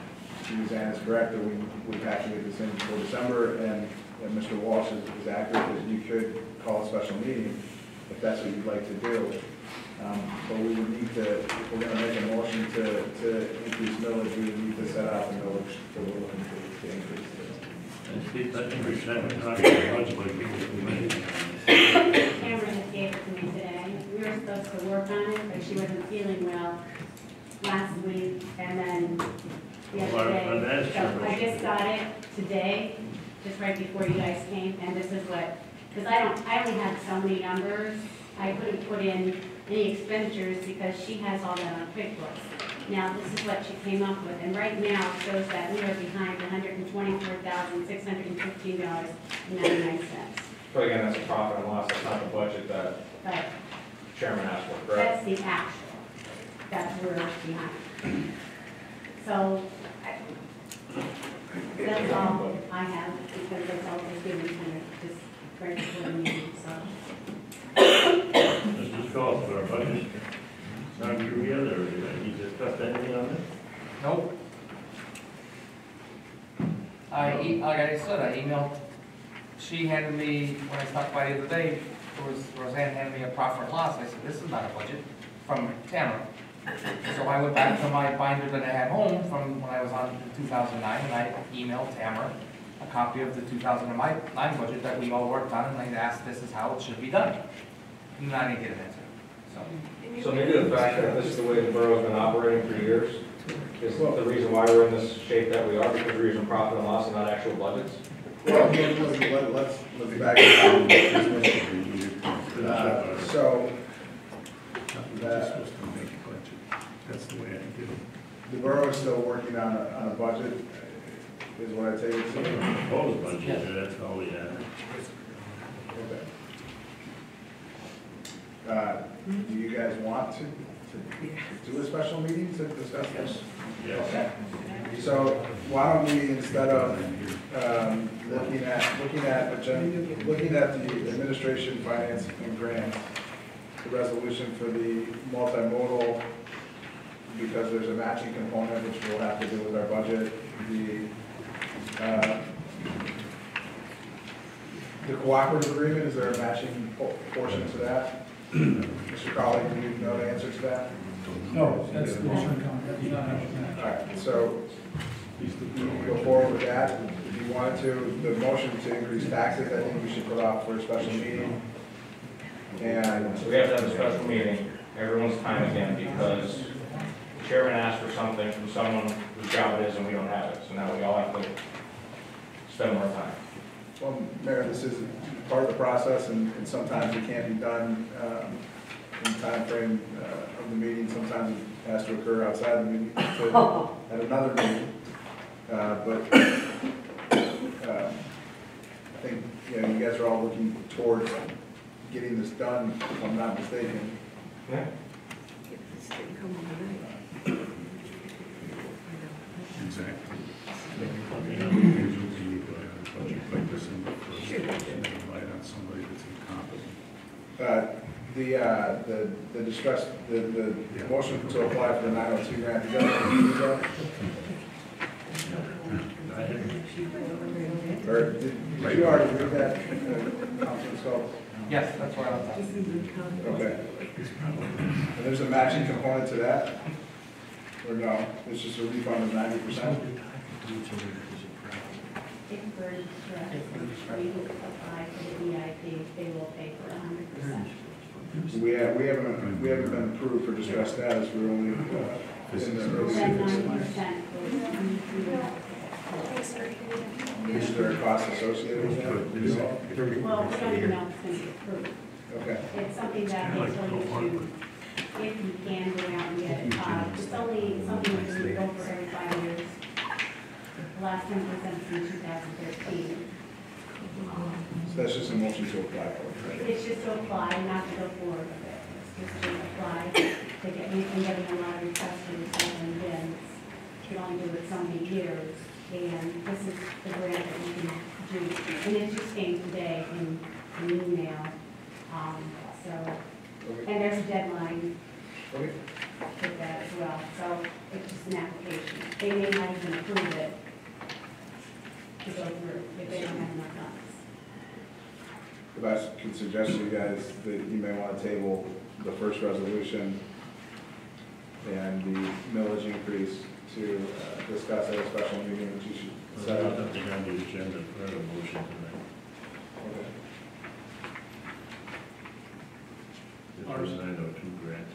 Suzanne is correct that we have to get this in before December, and Mr. Walsh is accurate that you could call a special meeting if that's what you'd like to do. But we would need to, if we're gonna make a motion to increase millage, we would need to set out the millage that we're looking to increase. And Steve, that increase, that would not be much, but people can make it. Cameron just gave it to me today. We were supposed to work on it, but she wasn't feeling well last week and then the other day. So I just got it today, just right before you guys came, and this is what, because I only had so many numbers. I couldn't put in any expenditures because she has all that on QuickBooks. Now, this is what she came up with, and right now it shows that we are behind $124,615.99. But again, that's a profit and loss, that's not the budget that But chairman asked for, correct? that's the actual. That's where we're behind. So, that's all I have, because that's all they're giving, kind of just bring it for the meeting, so. Mr. Scott, for our budget, not through yet, or you discussed anything on this? Nope. Like I said, I emailed, she handed me, when I stopped by the other day, Roseanne handed me a profit and loss. I said, this is not a budget, from Tamara. So I went back to my binder that I had home from when I was on in 2009, and I emailed Tamara a copy of the 2009 budget that we all worked on, and I asked, this is how it should be done. And I didn't get an answer, So maybe the fact that this is the way the borough's been operating for years is the reason why we're in this shape that we are, because we're using profit and loss and not actual budgets? Well, let's back up. So, That's the way I do it. the borough is still working on a budget, is what I take it to. Proposed budget, that's all we have. Okay. Do you guys want to do a special meeting to discuss this? Yes. Okay. So why don't we, instead of looking at the administration, finance, and grants, the resolution for the multimodal, because there's a matching component which we'll have to do with our budget, the cooperative agreement, is there a matching portion to that? Mr. Colley, do you know the answer to that? No, that's the insurance company, not having All right, so you can go forward with that. If you wanted to, the motion to increase taxes, I think we should put off for a special meeting. And So we have to have a special meeting, everyone's time again, because the chairman asked for something from someone whose job it is and we don't have it. So now we all have to spend more time. well, Mayor, this is part of the process, and sometimes it can't be done in the timeframe of the meeting. Sometimes it has to occur outside the meeting, at another meeting. But I think, you know, you guys are all looking towards getting this done, if I'm not mistaken. Yeah. Exactly. Usually, budget like this in the first, and then rely on somebody that's incompetent. The distress, the motion to apply for the 902 grant, did you or did you already read that, Councilman Schultz? Yes, that's why I was asking. Okay. And there's a matching component to that? Or no, it's just a refund of 90%? If we're distressed, we will apply for the EIP, they will pay for 100%. We haven't been approved for distress status, we're only in the early Then stages. 90% Is there a cost associated with that? well, we don't even know if it's going to be approved. Okay. It's something that they tell you to, if you can go out and get it. It's only something that we go for every 5 years. The last time was in 2013. So that's just a motion to apply for, right? It's just to apply, not to go forward with it. It's just to apply to get, we've been getting a lot of requests for recycling bins. You can only do it so many years, and this is the grant that we can do. And it just came today in an email, and there's a deadline Okay. with that as well. So it's just an application. They may not even approve it to go through if they don't have enough funds. If I could suggest to you guys that you may want to table the first resolution and the millage increase to discuss at a special meeting, which you should set up. Nothing on the agenda for a motion tonight. Okay. This was 902 grant.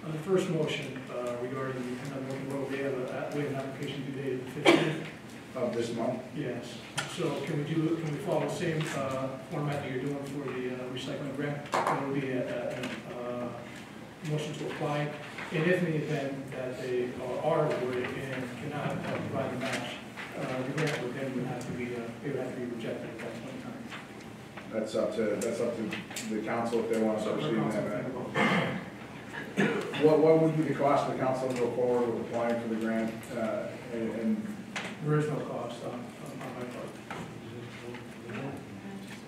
On the first motion regarding the Penn Road, we have an application due date of the 15th. Of this month? Yes. So can we follow the same format that you're doing for the recycling grant? It will be a motion to apply. And if in the event that they are awarded and cannot provide the match, the grant would then have to be, it would have to be rejected at that point in time. That's up to the council if they want to So proceed the in council that can manner. vote. What would be the cost of the council to go forward with applying for the grant? And There is no cost on my part.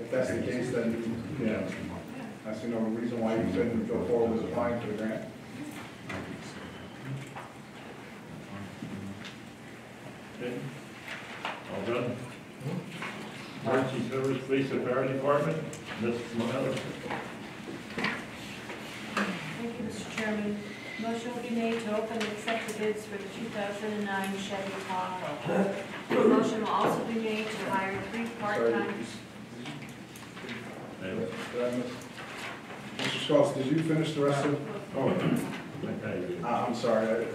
if that's the case, then, yeah, I see no reason why you couldn't go forward with applying for the grant. Okay. All done? Emergency Service Police and Fire Department, Ms. Morales. Thank you, Mr. Chairman. Motion will be made to open and accept the bids for the 2009 Chevy Tahoe. The motion will also be made to hire 3 part-time. Mr. Schultz, did you finish the rest of? Oh, okay. I'm sorry,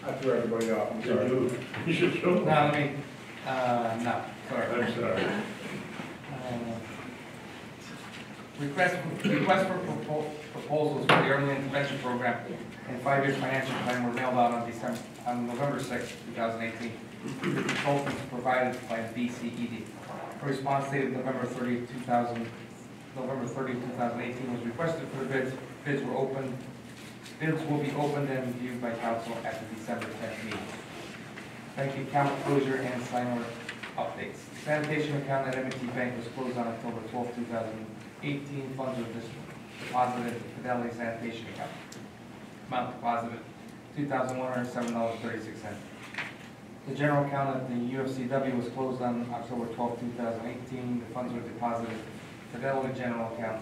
I threw everybody off, I'm sorry. You should show. No, let me, no. sorry. I'm sorry. Request for proposals for the early intervention program and 5-year financial plan were mailed out on November 6, 2018. The consultants provided by BCED. A response dated November 30, 2018 was requested for the bids. Bids were opened. Bids will be opened and reviewed by council at the December 10th meeting. Bank account closure and sign updates. Sanitation account at M&T Bank was closed on October 12, 2018. Funds were deposited in Fidelity Sanitation account. Amount deposited $2,107.36. The general account at the UFCW was closed on October 12, 2018. The funds were deposited in Fidelity General account.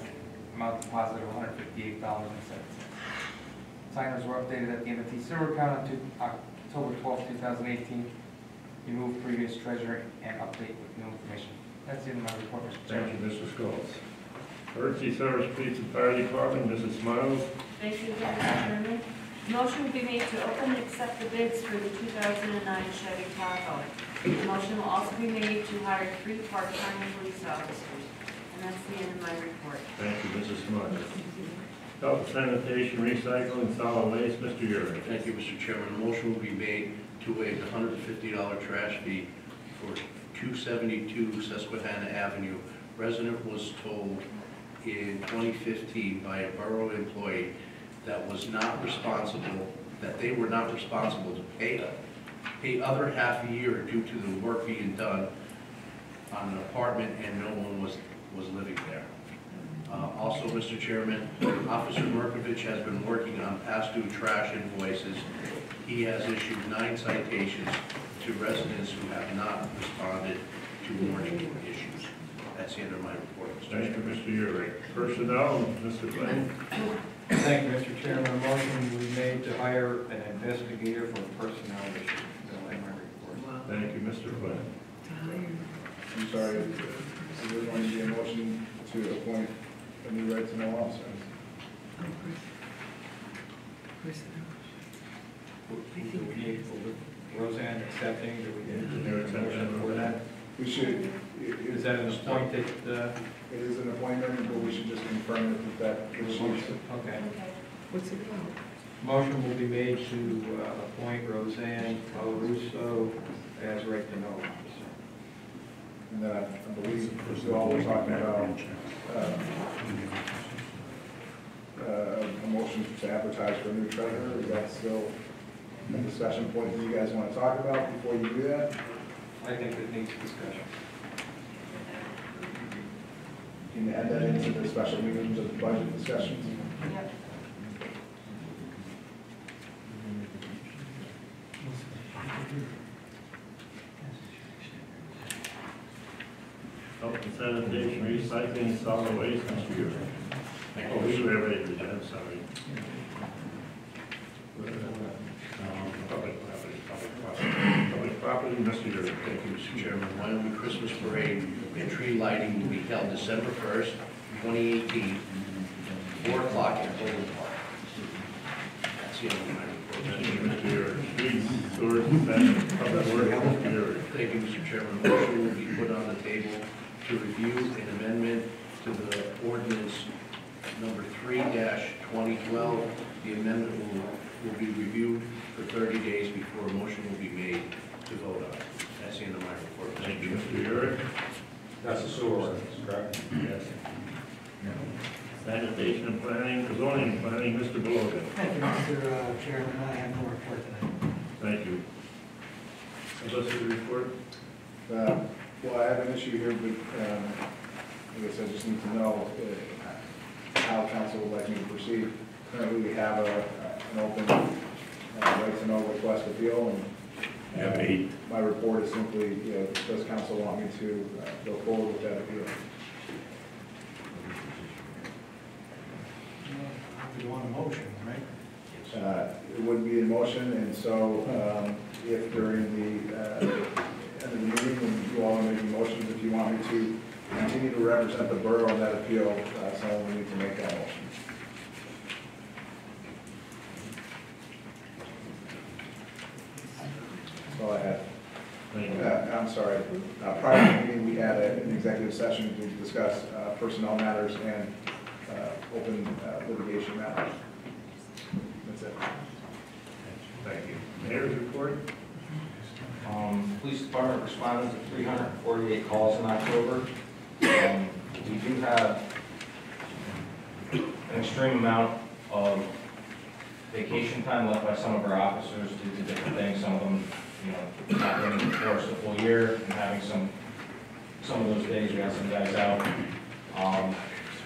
Amount deposited of $158.07. Signers were updated at the M&T Sewer account on October 12, 2018. Remove previous treasurer and update with new information. That's the end of my report, Mr. Thank Chairman. you, Mr. Schultz. Emergency Service Police and Fire Department, Mrs. Smiles. Thank you, Mr. Chairman. Motion will be made to open and accept the bids for the 2009 Chevy Tahoe. The motion will also be made to hire 3 part-time police officers. And that's the end of my report. Thank you, Mrs. Smiles. Health, sanitation, recycling, solid waste, Mr. Yurley. Thank you, Mr. Chairman. A motion will be made to waive the $150 trash fee for 272 Susquehanna Avenue. Resident was told in 2015 by a borough employee that they were not responsible to pay other half a year due to the work being done on an apartment and no one was living there. Also, Mr. Chairman, Officer Merkovich has been working on past due trash invoices. He has issued 9 citations to residents who have not responded to warning issues. That's the end of my report, Mr. Thank you, Chairman. Mr. Yurley. Personnel, Mr. Flynn. Thank you, Mr. Chairman. A motion we made to hire an investigator for personnel issues. That's my report. Thank you, Mr. Flynn. I'm sorry, is there going to be a motion to appoint a new right to know officer? Roseanne accepting, do we need You're a accepting. motion for that? We should. Is that an appointed, It is an appointment, but we should just confirm it that she's. okay. Motion will be made to appoint Roseanne Russo as right to know officer. And then I believe we're all talking about a motion to advertise for a new treasurer. Is that still a discussion point that you guys want to talk about before you do that? I think it needs discussion. Can you add that into the special meetings of the budget discussions? Yep. Health and sanitation, recycling, solid waste, Mr. Yurley. Oh, we were ready to I'm sorry. Public property, Mr. Yurley. Thank you, Mr. Chairman. Wyoming Christmas Parade and tree lighting will be held December 1st, 2018, 4 o'clock at Bowling Park. That's the end of my report. Thank you, Mr. Yurley. Streets, sewers, and public works, Mr. Yurley. Thank you, Mr. Chairman. A motion will be put on the table to review an amendment to the ordinance number 3-2012. The amendment will be reviewed for 30 days before a motion will be made to vote on. That's the end of my report. Thank you, Mr. Yurley. That's a sewer ordinance, correct? Yes. Sanitation and planning, zoning and planning, Mr. Beloga. Thank you, Mr. Chairman. I have no report tonight. Thank you. Solicitor report? Well, I have an issue here, but I guess I just need to know how council would like me to proceed. Currently, we have an open right to know request appeal, and You have 8. my report is simply, does council want me to go forward with that appeal? We want a motion, right? It would be in motion, and so if during the end of the meeting, when you all are making motions, if you want me to continue to represent the borough on that appeal, someone will need to make that motion. That's all I have. Thank you, I'm sorry, prior to the meeting, we had an executive session to discuss personnel matters and open litigation matters. That's it. Thank you. Mayor's report? Police department responded to 348 calls in October. We do have an extreme amount of vacation time left by some of our officers due to different things. Some of them, not getting to force the full year and having some of those days we have some guys out.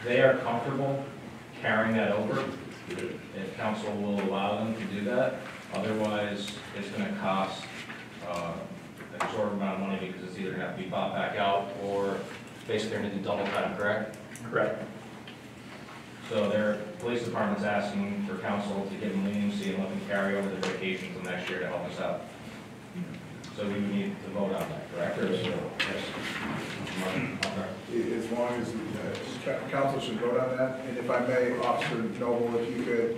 They are comfortable carrying that over if council will allow them to do that. Otherwise, it's going to cost an exorbitant amount of money because it's either going to have to be bought back out or basically they're going to do double time, correct? Correct. So their police department's asking for council to give them leniency and let them carry over the vacation till next year to help us out. So we would need to vote on that, correct? Yes. Okay. As long as council should vote on that, and if I may, Officer Noble, if you could,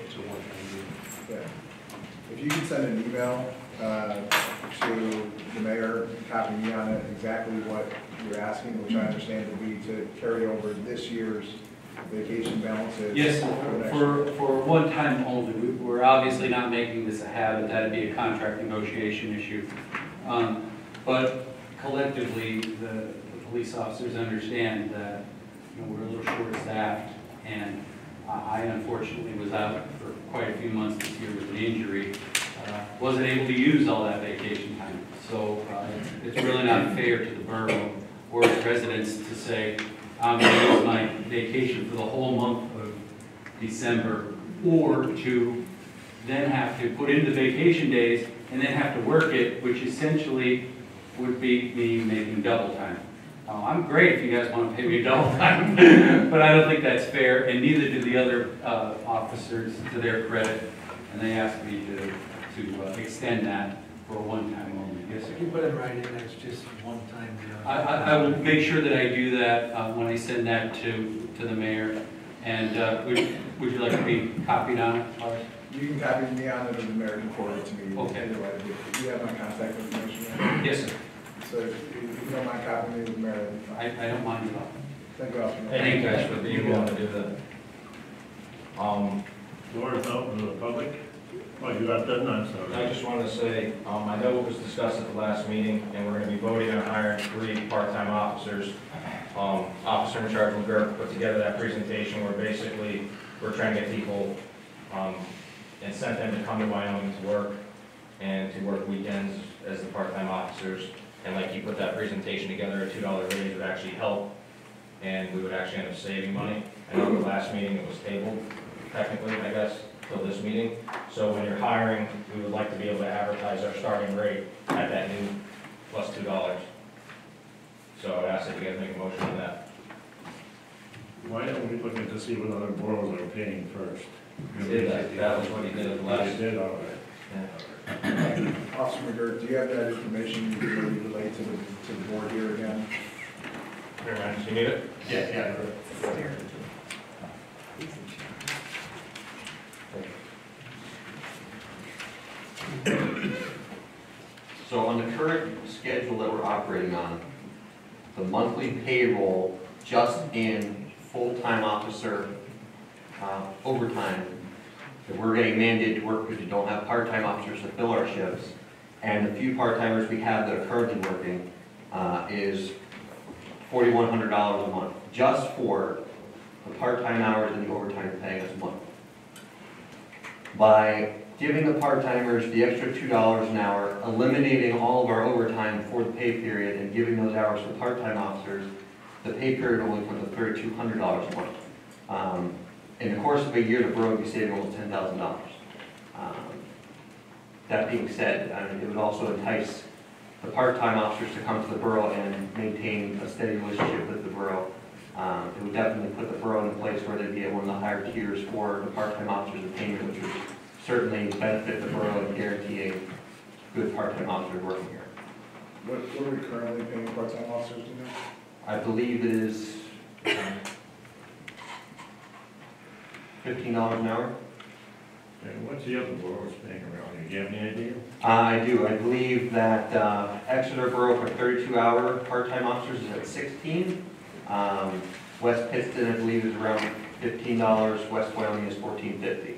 if you could send an email to the mayor, copy me on it, exactly what you're asking, which I understand to be to carry over this year's vacation balances. Yes, for one time only. We're obviously not making this a habit. That'd be a contract negotiation issue. But collectively, the police officers understand that we're a little short-staffed, and I unfortunately was out for quite a few months this year with an injury. Wasn't able to use all that vacation time. So it's really not fair to the borough or its residents to say, I'm going to use my vacation for the whole month of December, or to then have to put in the vacation days and then have to work it, which essentially would be me making double time. I'm great if you guys want to pay me double time, but I don't think that's fair, and neither do the other officers, to their credit, and they asked me to extend that for a one-time only. Yes, sir. If you put it right in, that's just one time. I will make sure that I do that when I send that to the mayor. And would you like to be copied on it, Lars? You can copy me on it, or the mayor can forward it to me. Okay. Do you have my contact information? Yes, sir. So if you don't mind copying me with the mayor, that'd be fine. I don't mind at all. Thank you, Officer. Thank you guys for being willing to do that. Floor is open to the public. Oh, you got that? No, I'm sorry. I just wanted to say, I know it was discussed at the last meeting, and we're going to be voting on hiring 3 part-time officers. Officer in charge McGurk put together that presentation where basically we're trying to get people and sent them to come to Wyoming to work and to work weekends as the part-time officers. And like you put that presentation together, a $2 raise would actually help, and we would actually end up saving money. I know the last meeting it was tabled, technically, I guess, till this meeting. So when you're hiring, we would like to be able to advertise our starting rate at that new plus $2. So I would ask that you guys make a motion on that. Why don't we look at to see what other boroughs are paying first? That was what he did at the last. They did, all right. Yeah. Officer McGurk, do you have that information you can relate to the board here again? Here, man, you need it? Yeah. So on the current schedule that we're operating on, the monthly payroll just in full-time officer overtime that we're getting mandated to work because we don't have part-time officers to fill our shifts, and the few part-timers we have that are currently working is $4,100 a month, just for the part-time hours and the overtime they're paying us a month. By giving the part-timers the extra $2 an hour, eliminating all of our overtime for the pay period, and giving those hours to part-time officers, the pay period only comes to $3,200 a month. In the course of a year, the borough would be saving almost $10,000. That being said, it would also entice the part-time officers to come to the borough and maintain a steady relationship with the borough. It would definitely put the borough in a place where they'd be at one of the higher tiers for the part-time officers in payment, which would certainly benefit the borough and guarantee a good part-time officer working here. What are we currently paying part-time officers to do? I believe it is $15 an hour. And what's the other boroughs paying around here? Do you have any idea? I do. I believe that Exeter Borough for 32-hour part-time officers is at 16. West Pittston, I believe, is around $15. West Wyoming is $14.50.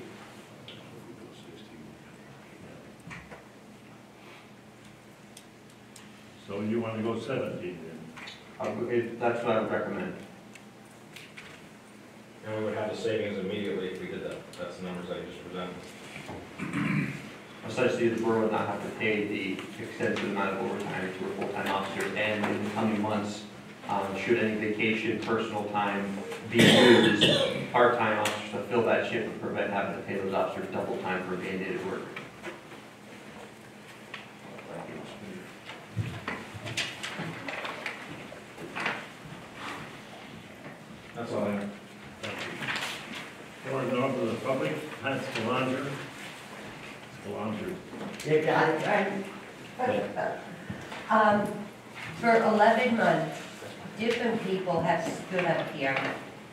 So you want to go 17 then? That's what I would recommend. And we would have the savings immediately if we did that. That's the numbers I just presented. Essentially, the borough would not have to pay the extensive amount of overtime to a full-time officer, and in the coming months, should any vacation, personal time be used, part-time officers to fill that shift would prevent having to pay those officers double time for mandated work. That's all I have. Floor is open to the public. Pat Scalander. You got it right. For 11 months, different people have stood up here,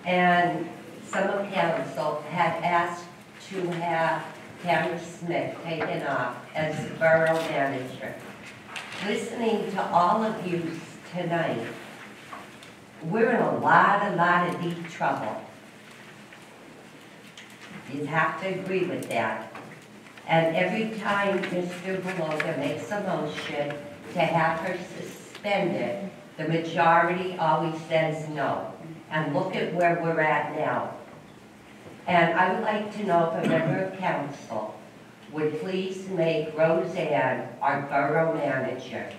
and some of council had asked to have Cameron Smith taken off as the borough manager. Listening to all of you tonight, we're in a lot of deep trouble. You have to agree with that. And every time Mr. Beloga makes a motion to have her suspended, the majority always says no. And look at where we're at now. And I would like to know if a member of council would please make Roseanne our borough manager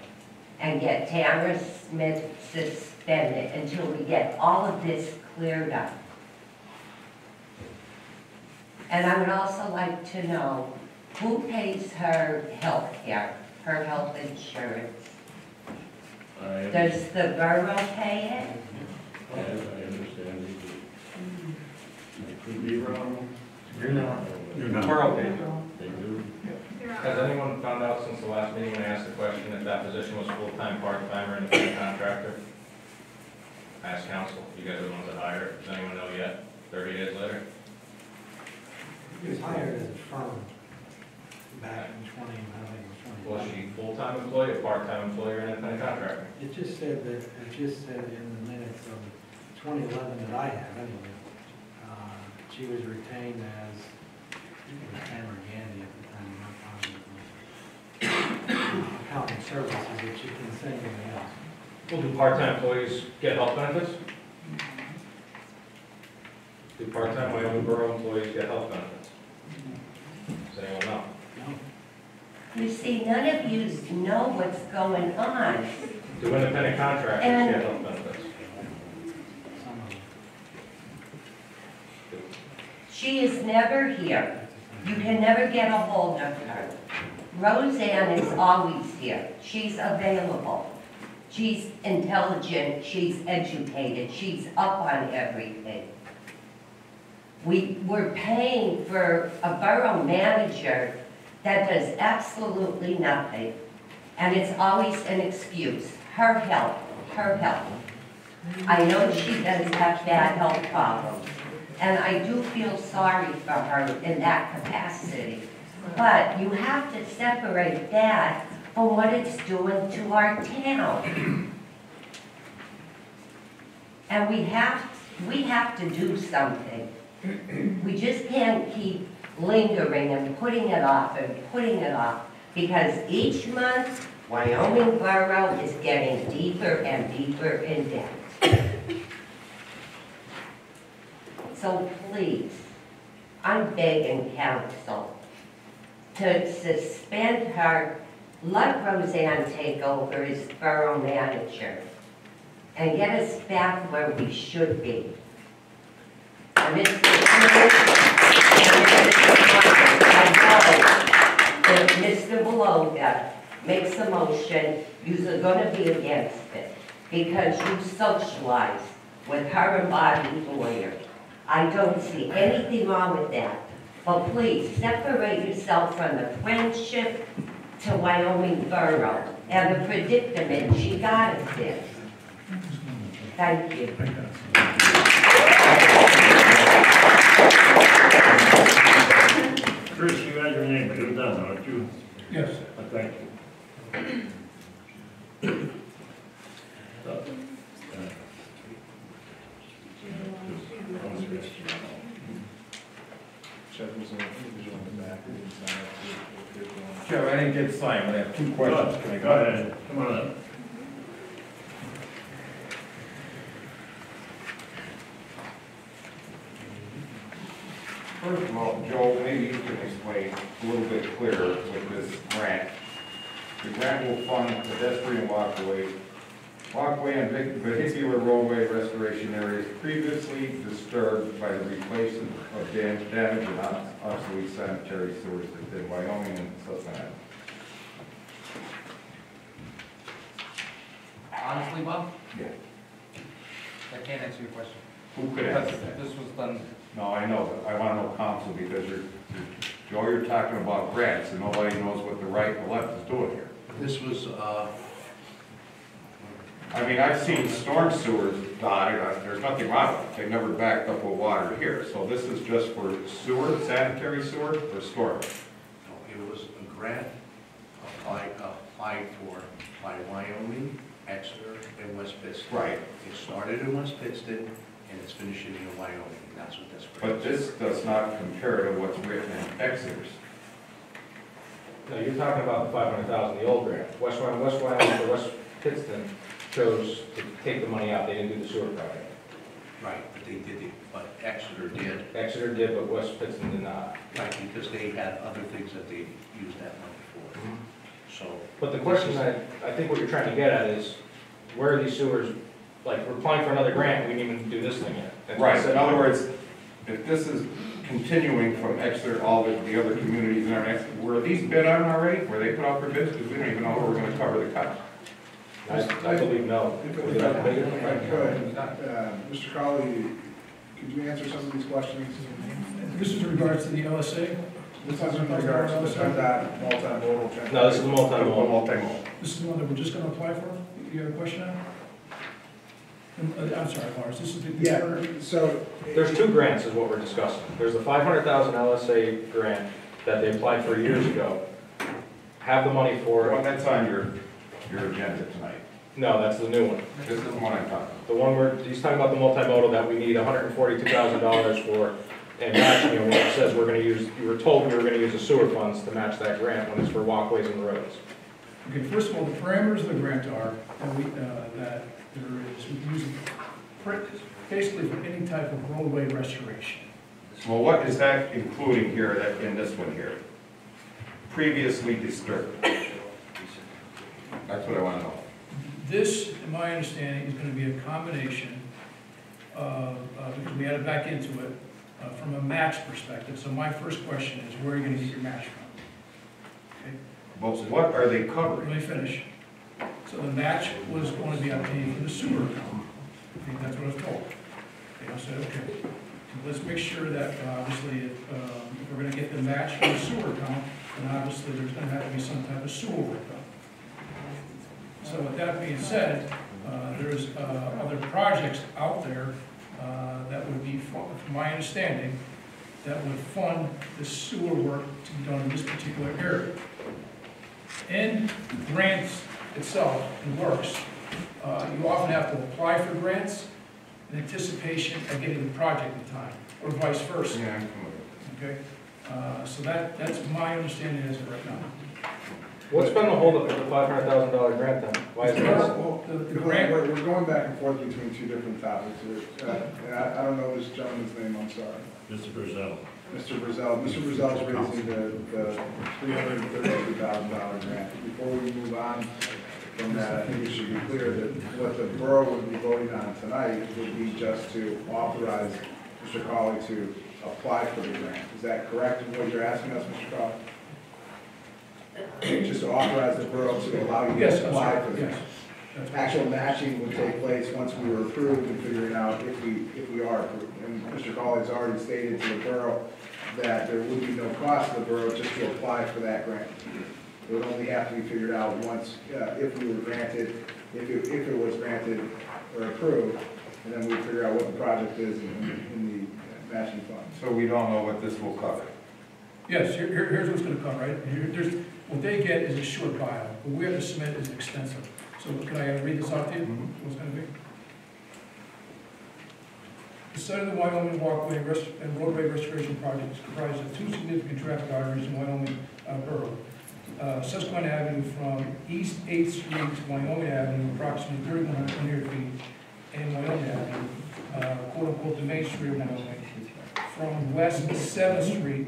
and get Tamara Smith suspended until we get all of this cleared up. And I would also like to know who pays her health care, her health insurance. Does the borough pay it? Yes, I understand. I could be wrong. You're not. You're not. Borough paid. They do. Has anyone found out since the last meeting when I asked the question if that position was full-time, part-time, or independent contractor? I asked council. You guys are the ones that hired it. Does anyone know yet? 30 days later? He was hired as a firm back in 20, I think it was 20. Was she full-time employee, a part-time employee, or an independent contractor? It just said that, it just said in the minutes of 2011 that I have anyway, she was retained as, I think it was Tamara Gandy at the time, not positive. Accounting services, if she can say anything else. Well, do part-time employees get health benefits? Do part-time Wyoming Borough employees get health benefits? Does anyone know? You see, none of you know what's going on. Do independent contractors get health benefits? She is never here. You can never get a hold of her. Roseanne is always here. She's available. She's intelligent. She's educated. She's up on everything. We're paying for a borough manager that does absolutely nothing. And it's always an excuse. Her health, her health. I know she does have bad health problems. And I do feel sorry for her in that capacity. But you have to separate that from what it's doing to our town. And we have to do something. We just can't keep lingering and putting it off, because each month, Wyoming Borough is getting deeper and deeper in debt. So please, I'm begging council to suspend her, let Roseanne take over as borough manager, and get us back where we should be. And Mr. If Mr. Beloga makes a motion, you're going to be against it, because you socialize with her embodied lawyer. I don't see anything wrong with that. But please, separate yourself from the friendship to Wyoming Borough and the predicament she got us in. Thank you. Chris Jeff was an individual in the back who didn't sign up to appear for one. Chair, I didn't get signed, but I have two questions. Can I Go ahead, come on up. First of all, Joe, maybe you can explain a little bit clearer with this grant. The grant will fund pedestrian walkway and vehicular roadway restoration areas previously disturbed by the replacement of damaged and obsolete sanitary sewers within Wyoming and Susquehanna. Honestly, Bob, Yeah. I can't answer your question. Who could answer that? This was done, No, I know, but I want to know council because Joe, you're talking about grants and nobody knows what the right and the left is doing here. This was, I mean, I've seen storm sewers dotted, there's nothing wrong with it, they never backed up with water here. So this is just for sewer, sanitary sewer, or storm? it was a grant applied for by Wyoming, Exeter, and West Pittston. Right. It started in West Pittston, and it's finishing in Wyoming. That's what this grant But this does not compare to what's written in Exeter's. No, you're talking about the 500,000, the old grant. West Wyoming, or West Pittston chose to take the money out, they didn't do the sewer project. Right, but they did it, but Exeter did. Exeter did, but West Pittston did not. Right, because they had other things that they used that money for. So. But the question I think what you're trying to get at is, where are these sewers, like, we're applying for another grant, we didn't even do this thing yet. That's what I Right, said. in other words, if this is continuing from Exeter, all the other communities in our next, were these bid on already? Were they put out for bids? Because we don't even know where we're gonna cover the cost. I believe no. If I could, Mr. Colley, could you answer some of these questions? This is in regards to the LSA. This is in regards to the PennDOT multimodal transportation. No, this is multimodal. Multimodal. This is the one that we're just gonna apply for? You have a question on? I'm sorry, Lars, this is the. Yeah, so. There's two grants is what we're discussing. There's the 500,000 LSA grant that they applied for years ago. Have the money for Well, it. that's on your agenda tonight. No, that's the new one. This is the one I'm talking about. The one where, he's talking about the multimodal that we need $142,000 for, and matching it, where it says we're gonna use, you were told we were gonna use the sewer funds to match that grant when it's for walkways and roads. Okay, first of all, the parameters of the grant are that there is, we can use it basically for any type of roadway restoration. Well, what is that including here, that in this one here? Previously disturbed. That's what I want to know. This, in my understanding, is gonna be a combination of, because we added back into it, from a match perspective. So my first question is, where are you gonna get your match from? Okay, But what are they let covering? me finish. So the match was going to be obtained from the sewer account. I think that's what I was told. Okay, I said, okay, let's make sure that, obviously, if we're gonna get the match from the sewer account, then obviously there's gonna have to be some type of sewer work done. So with that being said, there's other projects out there that would be, from my understanding, that would fund the sewer work to be done in this particular area. In grants itself, and works, you often have to apply for grants in anticipation of getting the project in time, or vice versa. Yeah, I'm familiar. Okay? So that's my understanding as of right now. What's been the holdup with the $500,000 grant then? Why is it? Well, The grant, we're going back and forth between two different topics here. And I don't know this gentleman's name, I'm sorry. Mr. Brazell. Mr. Brazell. Mr. Brazell's raising the $332,000 grant. Before we move on from that, I think it should be clear that what the borough would be voting on tonight would be just to authorize Mr. Colley to apply for the grant. Is that correct in what you're asking us, Mr. Colley? Just to authorize the borough to allow you yes, to I'm apply sorry, for the yes. grant. That's right. Actual matching would take place once we were approved and figuring out if we are approved. And Mr. Colley's already stated to the borough that there would be no cost to the borough just to apply for that grant. It would only have to be figured out once, if we were granted, if it was granted or approved, and then we'd figure out what the project is in the matching fund. So we don't know what this will cover. Yes, here's what's gonna come, right? What they get is a short bio, what we have to submit is extensive. So can I read this off to you? What's gonna be? The site of the Wyoming Walkway and Roadway Restoration Project is comprised of two significant traffic arteries in Wyoming borough. Susquehanna Avenue from East 8th Street to Wyoming Avenue, approximately 3,100 linear feet, and Wyoming Avenue, quote-unquote, the main street of Wyoming, from West 7th Street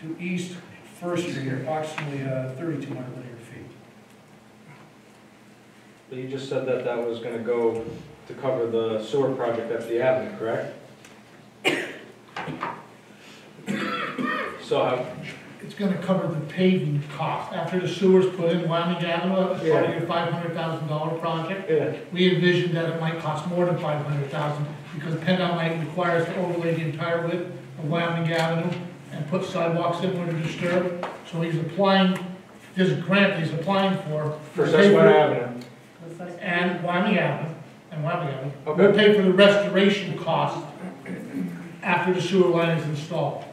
to East 1st Street, approximately 3,200 linear feet. But you just said that that was gonna go to cover the sewer project at the avenue, correct? So how, It's gonna cover the paving cost. After the sewer's put in Wyoming Avenue, as part of your $500,000 project, yeah, we envisioned that it might cost more than $500,000 because PennDOT might require us to overlay the entire width of Wyoming Avenue and put sidewalks in where to disturb. So he's applying, there's a grant he's applying for. Susquehanna Avenue. And Wyoming Avenue, Okay. We'll pay for the restoration cost after the sewer line is installed.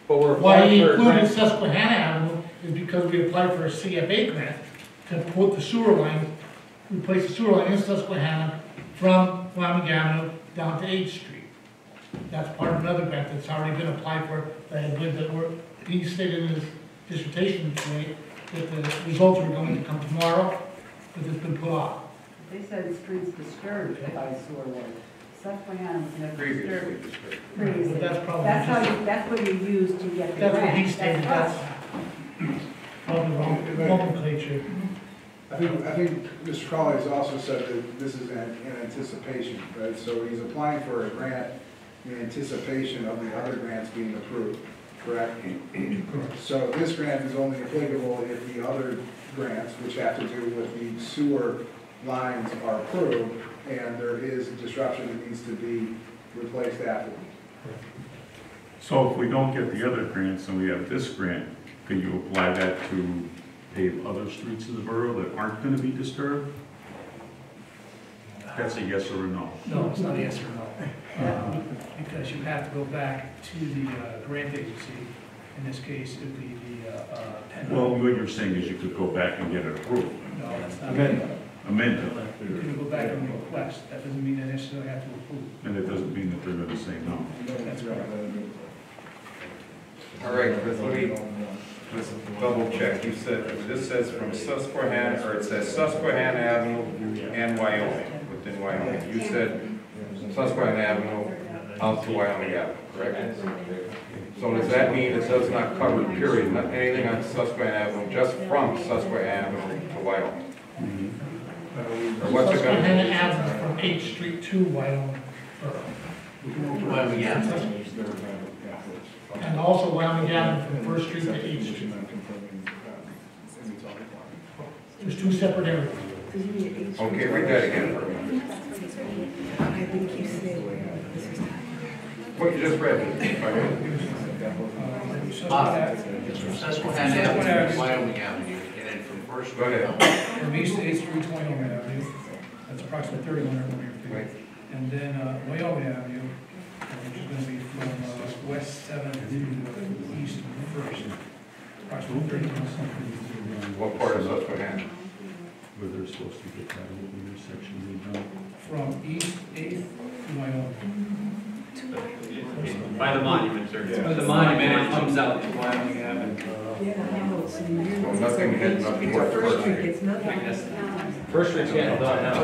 But we're Why applying he for a included grant. Susquehanna Avenue is because we applied for a CFA grant to put the sewer line, replace the sewer line in Susquehanna from Wyoming Avenue down to 8th Street. That's part of another grant that's already been applied for, that I believe that he stated in his dissertation today that the results were going to come tomorrow, but it's been put off. They said streets disturbed by sewer work. Susquehanna's never Previously disturbed. disturbed. Previously. But that's probably That's how just- you, that's what you use to get the grant. That's what he stated, that's us. probably wrong nomenclature. I think Mr. Crowley has also said that this is in anticipation, right? So he's applying for a grant in anticipation of the other grants being approved, correct? So this grant is only applicable if the other grants, which have to do with the sewer lines, are approved, and there is disruption that needs to be replaced afterwards. So if we don't get the other grants and we have this grant, can you apply that to pave other streets in the borough that aren't gonna be disturbed? That's a yes or a no. No, it's not a yes or no. Because you have to go back to the grant agency. In this case, it would be the PennDOT. Well, what you're saying is you could go back and get it approved, No, that's not. amended. You can go back and request. That doesn't mean they necessarily have to approve. And it doesn't mean that they're gonna say no. That's correct. All right, Chris, let me just double check. You said, this says from Susquehanna, or it says Susquehanna Avenue and Wyoming, within Wyoming. You said Susquehanna Avenue out to Wyoming Avenue, correct? So does that mean it does not cover, period, not anything on Susquehanna Avenue, just from Susquehanna Avenue to Wyoming? Or what's it gonna Susquehanna be? Avenue from 8th Street to Wyoming borough. Wyoming Avenue. And also Wyoming Avenue from 1st Street to 8th Street. There's two separate areas. Okay, read that again for me. I think you said. What you just read. Susquehanna Avenue to Wyoming Avenue, and then from First. Go ahead. From East 8th Street to Wyoming Avenue, that's approximately 3,100 linear feet. Right. And then Wyoming Avenue, which is going to be from West 7th to East 1st, approximately 3,100. What part of Susquehanna? Where they're supposed to get that whole intersection redone. From East 8th to Wyoming. By the monument, sir. By the monument, it comes out to Wyoming Avenue. Well, nothing heading up toward First Street. First Street's getting done now.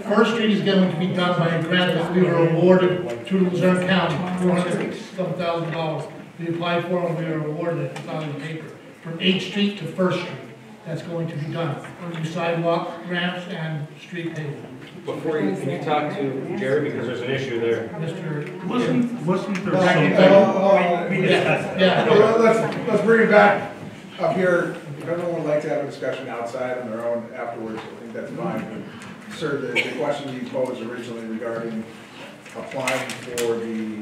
First Street is going to be done by a grant that we were awarded to Luzerne County, $400,000. We applied for it and we were awarded it, it's on the paper. From 8th Street to 1st Street, that's going to be done. New sidewalk, ramps, and street paving. Before you, can you talk to Jerry, because there's an issue there. Mr. Wasn't there Let's bring it back up here. If everyone would like to have a discussion outside on their own afterwards, I think that's fine. But, sir, the question you posed originally regarding applying for the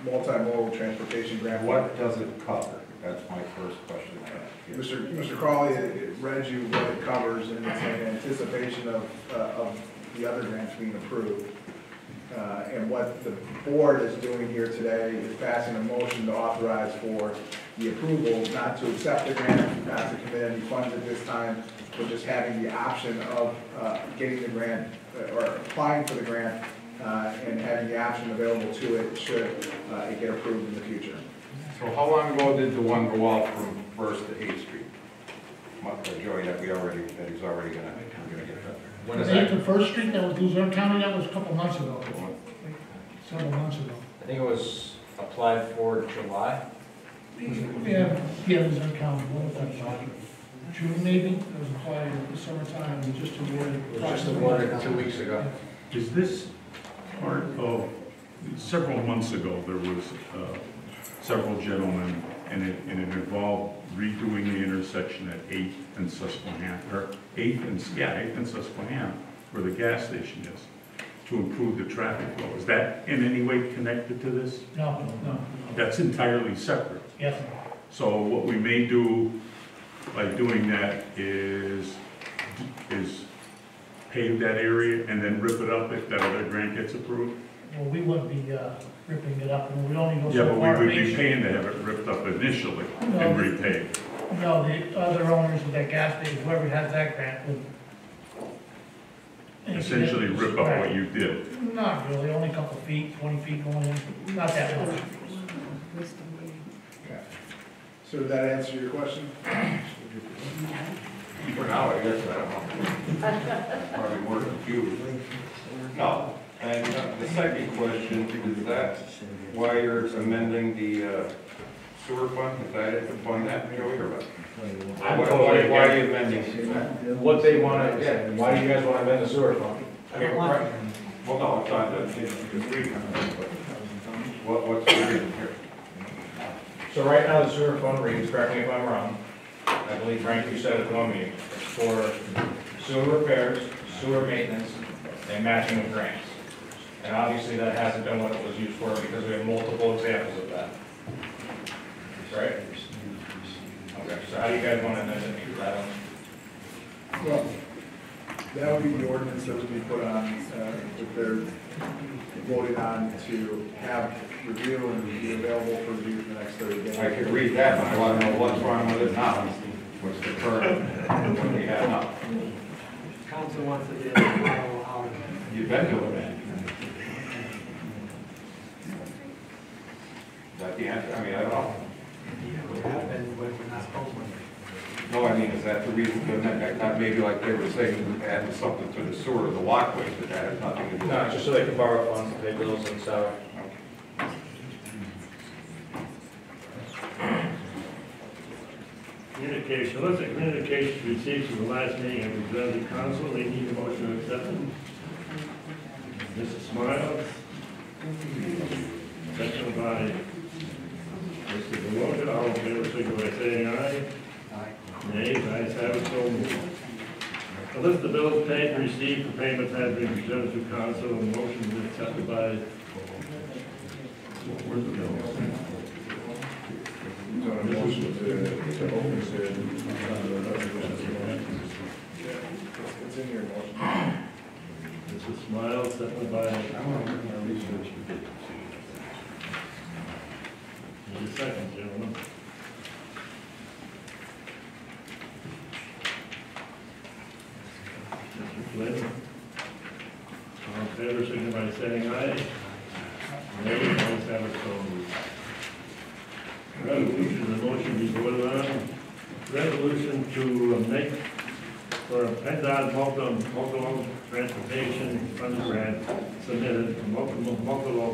multimodal transportation grant. What does it cover? That's my first question I have. Mr. Crawley read you what it covers, and it's in anticipation of the other grants being approved. And And what the board is doing here today is passing a motion to authorize for the approval, not to accept the grant, not to commit any funds at this time, but just having the option of getting the grant or applying for the grant and having the option available to it should it get approved in the future. So how long ago did the one go out from First to 8th Street? Joey, that he's already gonna get that. When is Eighth that? and First Street, that was Luzerne County, that was a couple months ago, several months ago. I think it was applied for July. Yeah, Luzerne County, what was that, June maybe? It was applied in the summertime, we just awarded. It was just awarded 2 weeks ago. Is this part of, several months ago, there was several gentlemen, and it involved redoing the intersection at 8th and Susquehanna, or 8th and Susquehanna, where the gas station is, to improve the traffic flow. Is that in any way connected to this? No. That's entirely separate. Yes. So what we may do by doing that is pave that area and then rip it up if that other grant gets approved? Well, we wouldn't be ripping it up, and we'd only go Yeah, so but far. we would be paying to have it ripped up initially and repaved. No, the other owners of that gas station, whoever has that grant would. Essentially rip up what you did. Not really, only a couple feet, 20 feet going in, not that much. Okay. So did that answer your question? For now, I guess, I don't know. Probably more confused. No, and the second question, is that why you're amending the sewer fund? Is that it to fund that, Joey, or what? Why are you amending? What they want to, why do you guys want to amend the sewer fund? I mean, right. Well, no, it's not, it's reading. What's the reason here? So right now, the sewer fund reads, correct me if I'm wrong, I believe Frank, you said at one meeting, it's for sewer repairs, sewer maintenance, and matching with grants. And obviously, that hasn't been what it was used for, because we have multiple examples of that. Right? Okay, so how do you guys want to amend it? Well, that would be the ordinance that would be put on, that they're voting on to have review and be available for review for the next 30 days. I could read that, but I want to know what's wrong with it now. What's the current, what we have now? Council wants to get how You've been doing that. Is that the answer? I mean, I don't know. what happened, what we're not supposed to. No, I mean, is that the reason for that? I thought maybe like they were saying, adding something to the sewer or the walkways, but that has nothing to do with No, just so they can borrow funds to pay bills and stuff. Communication, what's the communication received from the last meeting of the Executive Council? They need a motion to accept them. Mrs. Smiles. Second by Mr. Deloga, all in favor, signify by saying aye. Aye. Nay, ayes have it, so moved. A list of bills paid and received for payment has been presented to council, and motion is accepted by. Where's the bills? It's in your motion. Mrs. Smiles, second by. Need a second, gentlemen. Mr. Flynn. All in favor, signify by saying aye. Nay, ayes have it, so moved. Resolution, the motion be voted on. Resolution to make for a PennDOT multimodal transportation fund grant submitted, a multimodal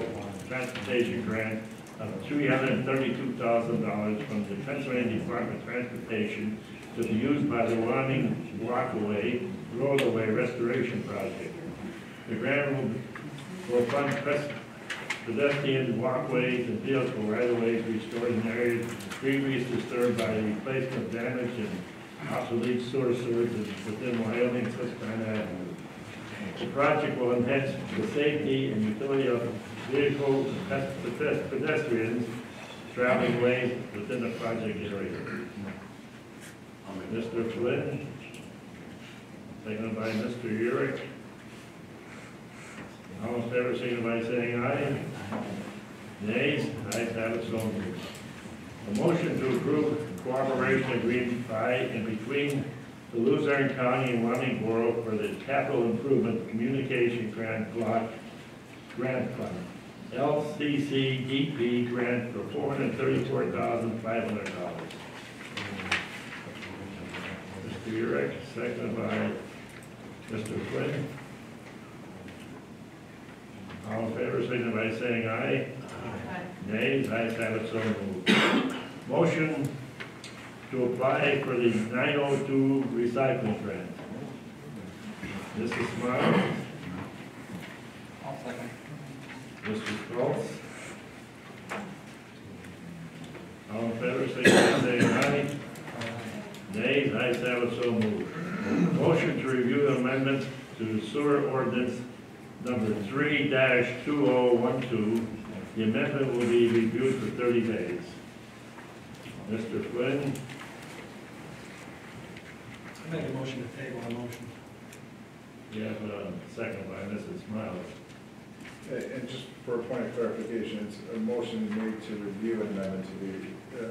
transportation grant of $332,000 from the Pennsylvania Department of Transportation to be used by the Wyoming Walkaway Roadway Restoration Project. The grant will fund pedestrian walkways and vehicle right-of-ways restored in areas previously disturbed by the replacement of damaged and obsolete sewer services within Wyoming Susquehanna Avenue. The project will enhance the safety and utility of vehicles and pedestrians traveling ways within the project area. Mr. Flynn, seconded by Mr. Urick. All in favor, signify by saying aye. Nays? Ayes have it, so moved. A motion to approve cooperation agreement by and between the Luzerne County and Wyoming Borough for the Capital Improvement Communication Grant Block Grant Fund, LCCDP grant for $434,500. Mr. Yurek, seconded by Mr. Flynn. All in favor, signify by saying aye. Nays? Ayes have it, so moved. Motion to apply for the 902 recycling grant. Mrs. Smiley. I'll second. Mr. Schultz. All in favor, signify by saying aye. Nays? Ayes have it, so moved. Motion to review amendments to sewer ordinance number 3-2012. The amendment will be reviewed for 30 days. Mr. Flynn. I make a motion to table the motion. You have a second by Mrs. Miles. And just for a point of clarification, it's a motion made to review an amendment to the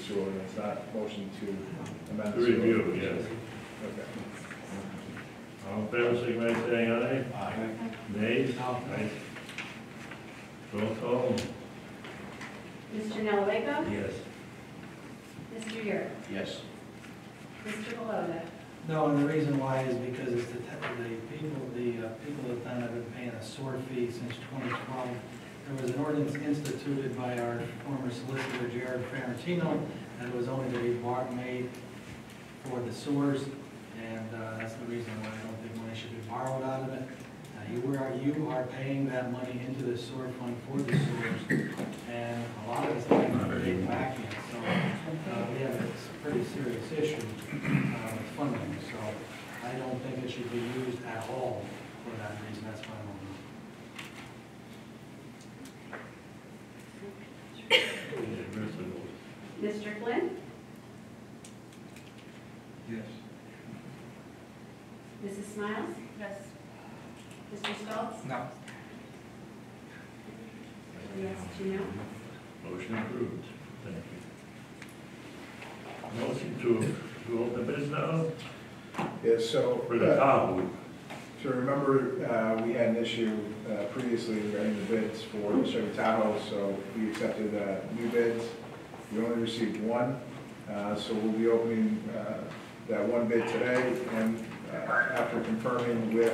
sewer, and it's not motion to amend To the sewer. review, yes. Okay. All in favor, signify by saying aye. Aye. Nays? No. Ayes. Roll call. Mr. Nalabeko? Yes. Mr. Yurek? Yes. Mr. Beloga? No, and the reason why is because it's the people that then have been paying a sewer fee since 2012. There was an ordinance instituted by our former solicitor, Jared Ferrantino, and it was only to be made for the sewers, and that's the reason why I don't think money should be borrowed out of it. You are paying that money into the sewer fund for the sewers, and a lot of it's not getting back in, so we have a pretty serious issue with funding, so I don't think it should be used at all for that reason. That's my own. Mr. Flynn? Yes. Mrs. Smiles? Yes. Mr. Stoltz? No. Yes, 2 no. Motion approved. Thank you. Motion to open bids now Yes, so. for the Tahoe. So remember, we had an issue previously regarding the bids for the Chevy Tahoe, so we accepted new bids. We only received one, so we'll be opening that one bid today, and after confirming with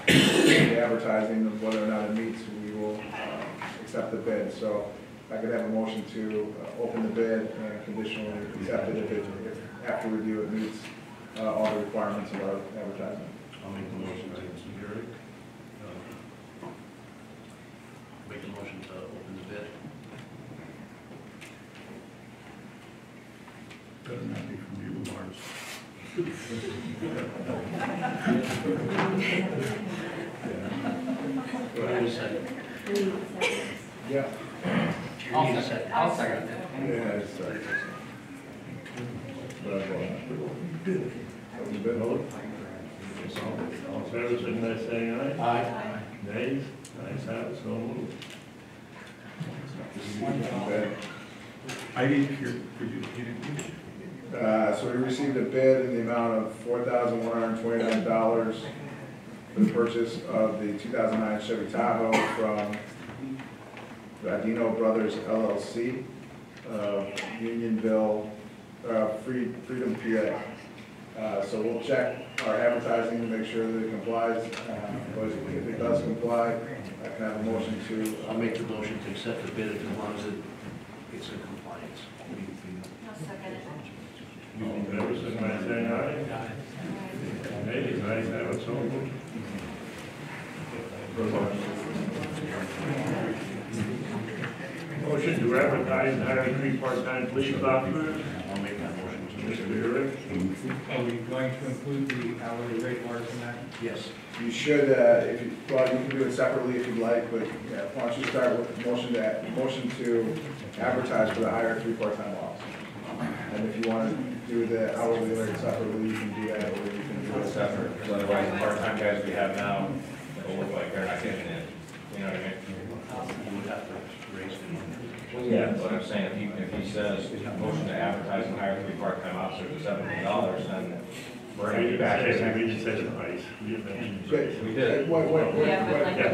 the advertising of whether or not it meets, we will accept the bid. So I could have a motion to open the bid and conditionally accept it if after review it meets all the requirements of our advertisement. I'll make the motion by Mr. Yurek. Make a motion to open the bid. Better not be from you, Mars. Do I have a second? Yeah. You need a second. I'll second it. Yeah, it's, but I will. Open the bid. All in favor, signify by saying aye. Aye. Nays? Ayes have it, so moved. I didn't hear, could you didn't hear? So we received a bid in the amount of $4,129 for the purchase of the 2009 Chevy Tahoe from Vadino Brothers LLC, Unionville, Freedom, PA. So we'll check our advertising to make sure that it complies. But if it does comply, I can have a motion to. I'll make the motion to accept the bid as long as it's in compliance. I'll second it. All in favor, signify by saying aye. Nays? Ayes have it, so moved. Motion to advertise and hire 3 part-time police officers. I'll make that motion. Mr. Yurek. Are we going to include the hourly rate marks in that? Yes. You should, if you, well, you can do it separately if you'd like, but yeah, why don't you start with the motion to advertise for the hire 3 part-time officers. And if you want to do the hourly rate separately, you can do that, or you can do it separate. Otherwise, the part-time guys we have now will look like they're not getting it. You know what I mean? You would have to raise the money. Well, yeah, but I'm saying, if he says, motion to advertise and hire 3 part-time officers at $17, then we're gonna be back. We just said it twice. We didn't mention it. Good. We did. Yeah, but like when you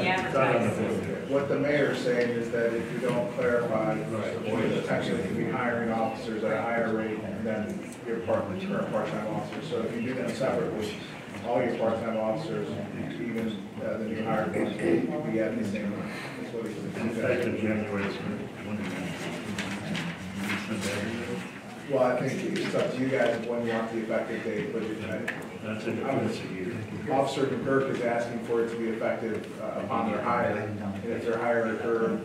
advertise. What the mayor's saying is that if you don't clarify, potentially you could be hiring officers at a higher rate than your current part-time officers. So if you do them separately, all your part-time officers, even the new hired ones, will be at the same rate. That's what he's Effective saying. January. Well, I think it's up to you guys when you want the effective date, but That's it. Officer McGurk is asking for it to be effective upon their hire. And if their hire occurs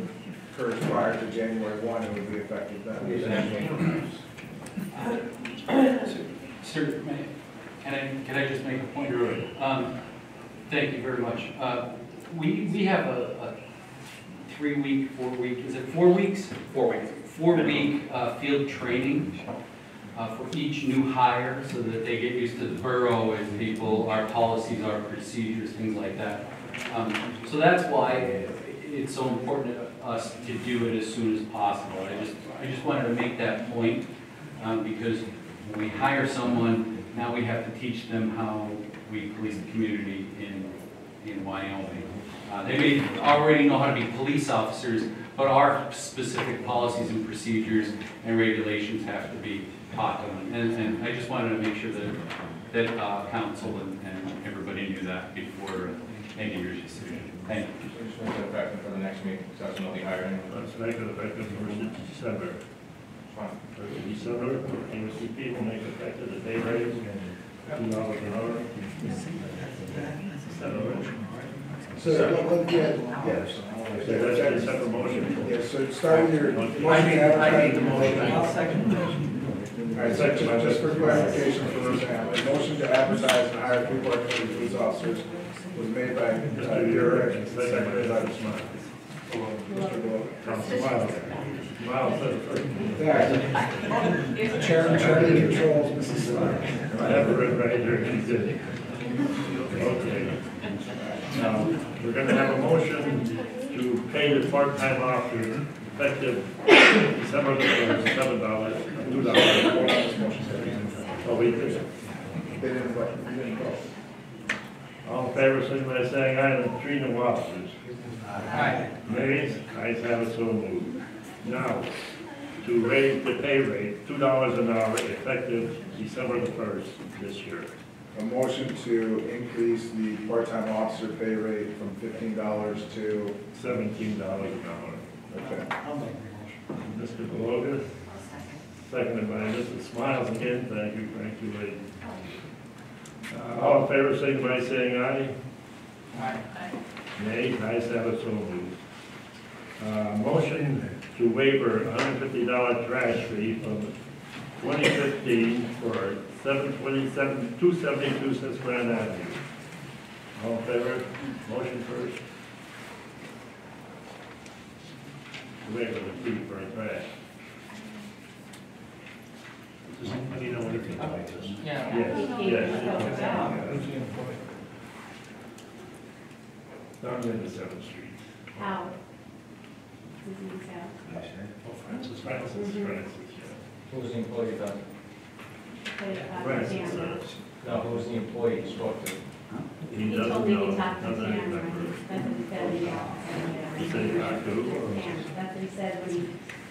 prior to January 1, it would be effective then. Sir, can I just make a point? Thank you very much. We have a 3-week, 4-week, is it 4 weeks? 4 weeks. 4-week field training for each new hire so that they get used to the borough and people, our policies, our procedures, things like that. So that's why it's so important to us to do it as soon as possible. I just wanted to make that point because when we hire someone, now we have to teach them how we police the community in Wyoming. They may already know how to be police officers, but our specific policies and procedures and regulations have to be taught to them. And I just wanted to make sure that council and everybody knew that before making your decision. Thank you. So just make that effective for the next meeting, so that's when they'll be hiring. Let's make it effective for December. Fine. For December, MSCP will make effective the pay raise, $2 an hour. Is that all right? So, yes. So that's a separate motion. Yes, so start with your. I need the motion. I'll second the motion. All right, so just for clarification for Roseanne, the motion to advertise and hire 3 part-time police officers was made by Mr. Burek and seconded by Mr. Miles. Mr. Miles. Miles said it first. Yeah. Chairman controls Mrs. Stein. I have it written right here, he did. Okay. Now, we're gonna have a motion to pay the part-time officer effective December the 1st, $7, $2. Oh, we did. They didn't vote. You didn't vote. All in favor, signify by saying aye, and three new officers. Aye. Nays, ayes have it, so moved. Now, to raise the pay rate, $2 an hour, effective December the 1st this year. A motion to increase the part-time officer pay rate from $15 to $17 an hour. Okay. I'll make the motion. Mr. Beloga, seconded by Mrs. Smiles again. Thank you, ladies. All in favor, signify by saying aye. Aye. Nay, ayes have it, so moved. Motion to waiver $150 trash fee from 2015 for 272 Susquehanna Avenue. All in favor? Motion first. Waiver the fee for trash. Does anybody know anything about this? Yeah. Yes. Down in the 7th Street. Howard. This is South. Oh, Francis, yeah. Who was the employee you talked Francis, Cameron. No, who was the employee you spoke to? He He doesn't told me know. to talk to Doesn't Cameron. remember. That's what he said in the office. He said he talked to who? That's what he said when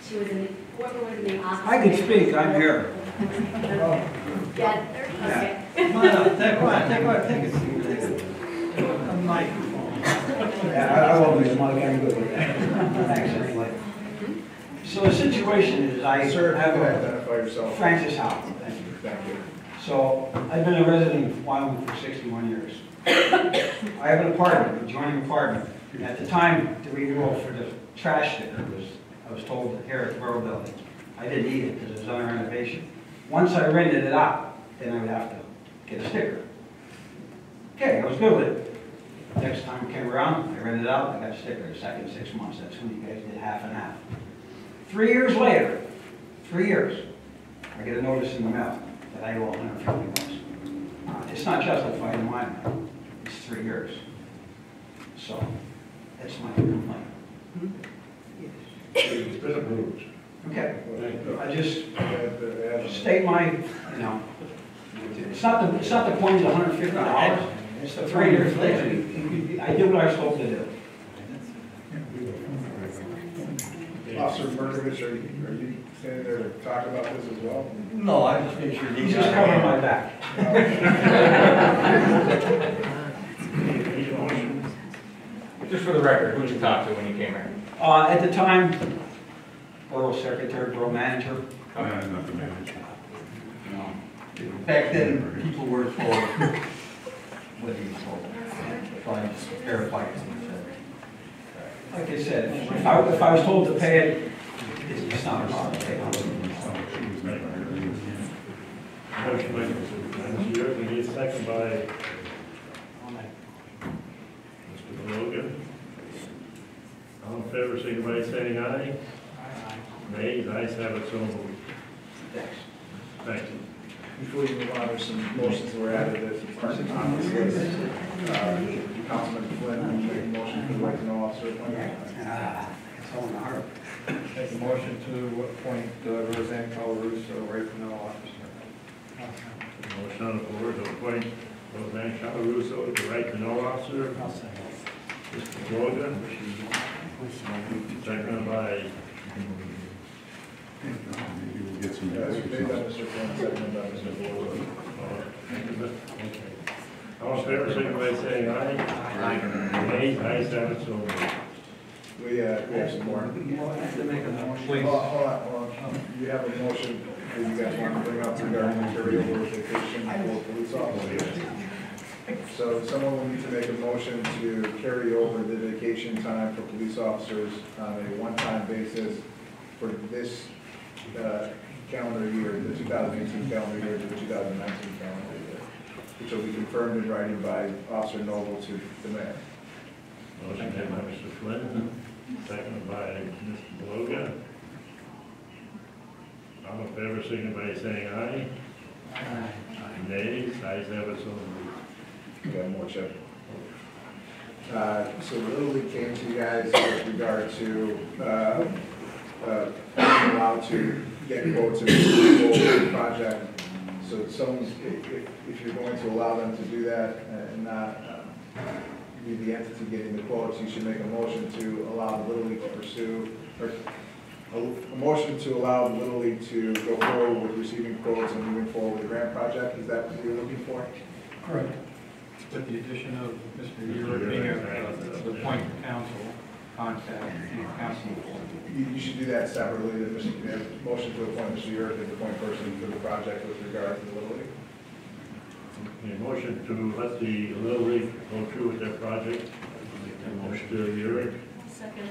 she was in, whoever was in the office. I can speak, I'm here. Yeah, okay. Come on, take a seat. A microphone. I won't use my I'm good with that. Thanks. So the situation is, I Sir, have go ahead, a identify yourself. Francis Howard, thank you. Thank you. So I've been a resident of Wyoming for 61 years. I have an apartment, an adjoining apartment. At the time, the renewal for the trash sticker I was told here at the Borough Building. I didn't need it because it was under renovation. Once I rented it out, then I would have to get a sticker. Okay, I was good with it. Next time it came around, I rented it out, I got a sticker. The second 6 months, that's when you guys did half and half. 3 years later, 3 years, I get a notice in the mail that I owe $150. It's not justified in my mind. It's 3 years. So, that's my complaint. It's been approved. Okay, I just state my, you know, it's not the point of $150, it's the 3 years later. I did what I was supposed to do. Officer Merkovich, are you standing there to talk about this as well? No, I just made sure. He's just covering my back. Just for the record, who did you talk to when you came here? At the time, Borough Secretary, Borough Manager. Not the manager. Back then, people were told what he was told. So I just verified what he said. Like I said, if I was told to pay it, it's not a problem to pay it. Motion by Mr. Yurk, we need a second by Mr. Logan. All in favor, signify by saying aye. Nays, ayes have it, so moved. Thanks. Thank you. Before you move on, there's some motions that were added that aren't on this list. Councilman Flynn, will you make a motion for the right to know officer appointment? It's all in the heart. Make a motion to appoint Roseanne Calaruso, right to know officer. Motion on the floor to appoint Roseanne Calaruso to right to know officer. Mr. Logan. Seconded by Maybe we'll get some Made by answers. Mr. Flynn, seconded by Mr. Boyd. all in favor, signify by saying aye. Nays, ayes have it, so moved. We have some more. I have to make a motion. Hold on. You have a motion that you guys want to bring up regarding the carryover vacation for police officers. So someone will need to make a motion to carry over the vacation time for police officers on a one-time basis for this calendar year, the 2018 calendar year to the 2019 calendar year, which will be confirmed in writing by Officer Noble to the mayor. Motion made by Mr. Flynn, seconded by Mr. Beloga. All in favor, signify by saying aye. Nays, ayes have it, so moved. We got more, Chip. So Little League came to you guys with regard to being allowed to get quotes and go over the project. So someone's, if you're going to allow them to do that and not be the entity getting the quotes, you should make a motion to allow the Little League to pursue, or a motion to allow the Little League to go forward with receiving quotes and moving forward with the grant project. Is that what you're looking for? Correct. With the addition of Mr. Urick being the point of council, contact, and council. You should do that separately, that motion to appoint Mr. Urick as the point person for the project with regard to the Little League. A motion to let the Little League go through with their project. Mr. Urick Second.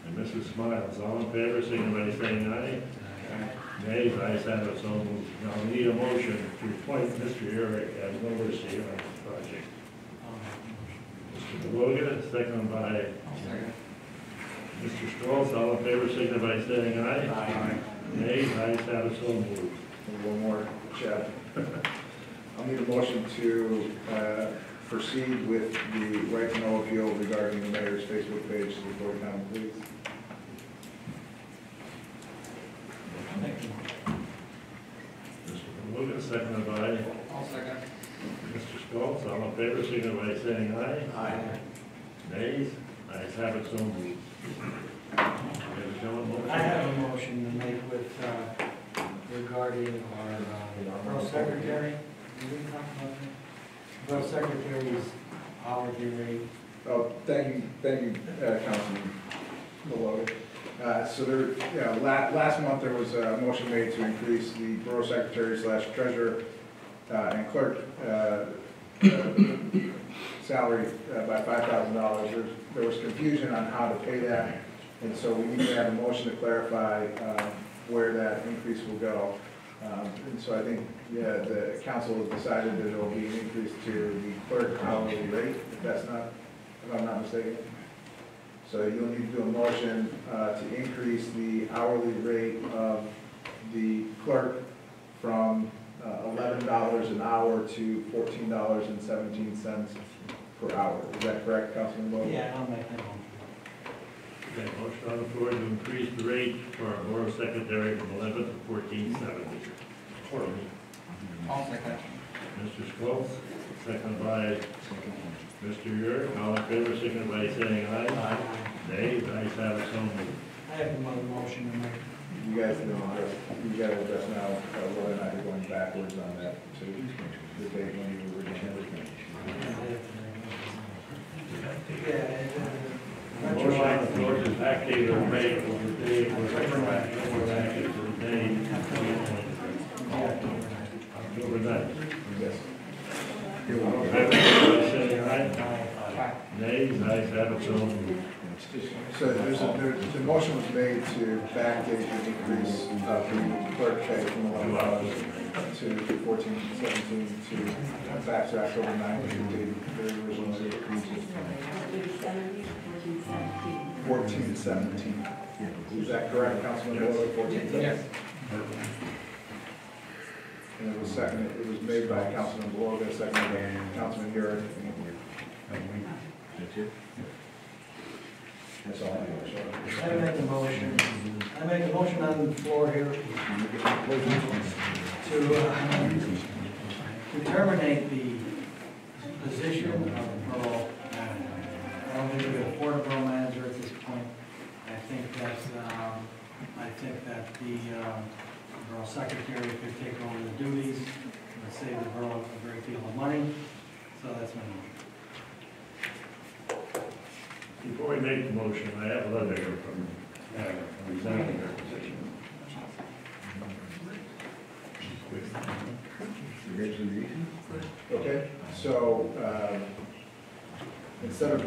and Mrs. Smiles, all in favor, signify by saying aye. Nays, ayes have it, so moved. Now we need a motion to appoint Mr. Urick as overseer on this project. Mr. Beloga, seconded by Mr. Strauss, all in favor, signify by saying aye. Nays, ayes have it, so moved. And one more, Chad. I'll need a motion to proceed with the right to know appeal regarding the mayor's Facebook page to the Fort County Police. Mr. Beloga, seconded by I'll second. Mr. Stoltz, all in favor, signify by saying aye. Aye. Nays, ayes have it, so moved. I have a motion to make with, regarding our borough secretary. Did we talk about that? Borough secretary's hourly rate. Oh, thank you, Councilman Beloga. So there, last month there was a motion made to increase the borough secretary / treasurer and clerk salary by $5,000. There was confusion on how to pay that, and so we need to have a motion to clarify where that increase will go. And so I think, the council has decided that there will be an increase to the clerk hourly rate, if I'm not mistaken. So you'll need to do a motion to increase the hourly rate of the clerk from $11 an hour to $14.17 per hour. Is that correct, Councilman Bowles? Yeah, I'll make that one. Okay, motion on the floor to increase the rate for our borough secretary from 11 to 14.70. I'll second. Mr. Schultz, second by Mr. Yurk. All in favor, signify by saying aye. Aye. Nay, the ayes have it, so moved. I have another motion to make. You guys can address, you got to address now whether or not you're going backwards on that to the date when you were originally. Motion on the floor to vacate the rate of the day for retroactive for action to the day October 9th. Yes. All in favor, signify by saying aye. Nay, the ayes have it, so moved. So the motion was made to backdate the increase of the clerk pay from $11 to 14.17 to back to October 9th, which would be the original increase of 14.17. Is that correct, Councilman Boyle, 14.17? Yes. And it was seconded, it was made by Councilman Boyle, seconded by Councilman Yurek. That's all I have. I make a motion on the floor here to terminate the position of borough manager. I don't think we're a board borough manager at this point. I think that the borough secretary could take over the duties and save the borough a great deal of money. So that's my motion. Before we make the motion, I have a letter here from resigning her position. Okay, so instead of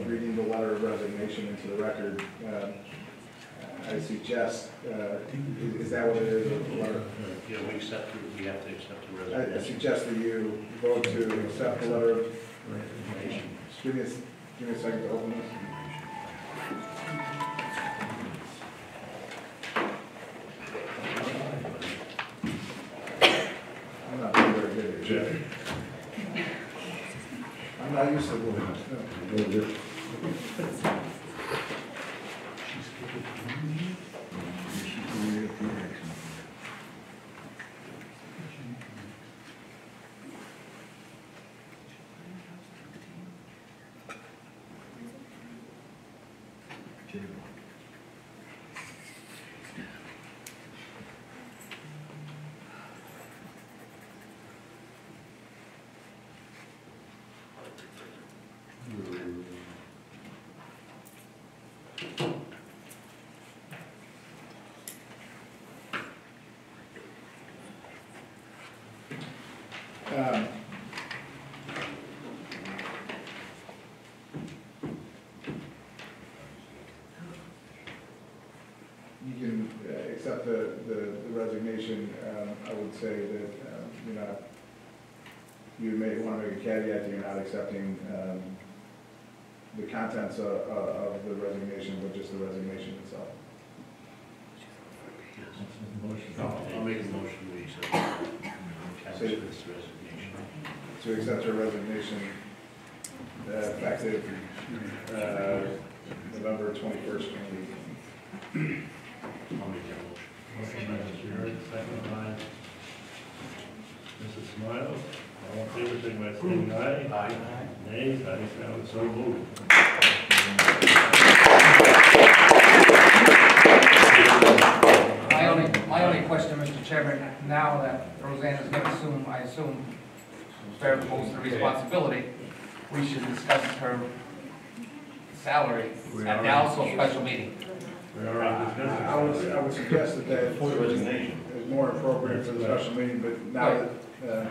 reading the letter of resignation into the record, I suggest, is that what it is, the letter? Yeah, we have to accept the I resignation. suggest that you vote to accept the letter of resignation. Give me a second to open this. I'm not very good at it. I'm not used to moving. You can accept the resignation. I would say that you're not, you may want to make a caveat that you're not accepting the contents of the resignation, but just the resignation itself. I'll make a motion, we accept this resignation. To accept her resignation effective November 21st, 2018. I'll make that motion. Motion by Mr. Yurek, second by Mrs. Smiles. All in favor, signify by saying aye. Aye. Nays, ayes have it, so moved. My only question, Mr. Chairman, now that Roseanne is going to assume, I assume, bear most of the responsibility, we should discuss her salary at the also special meeting. We already discussed it. I would suggest that that is more appropriate for the special meeting, but now that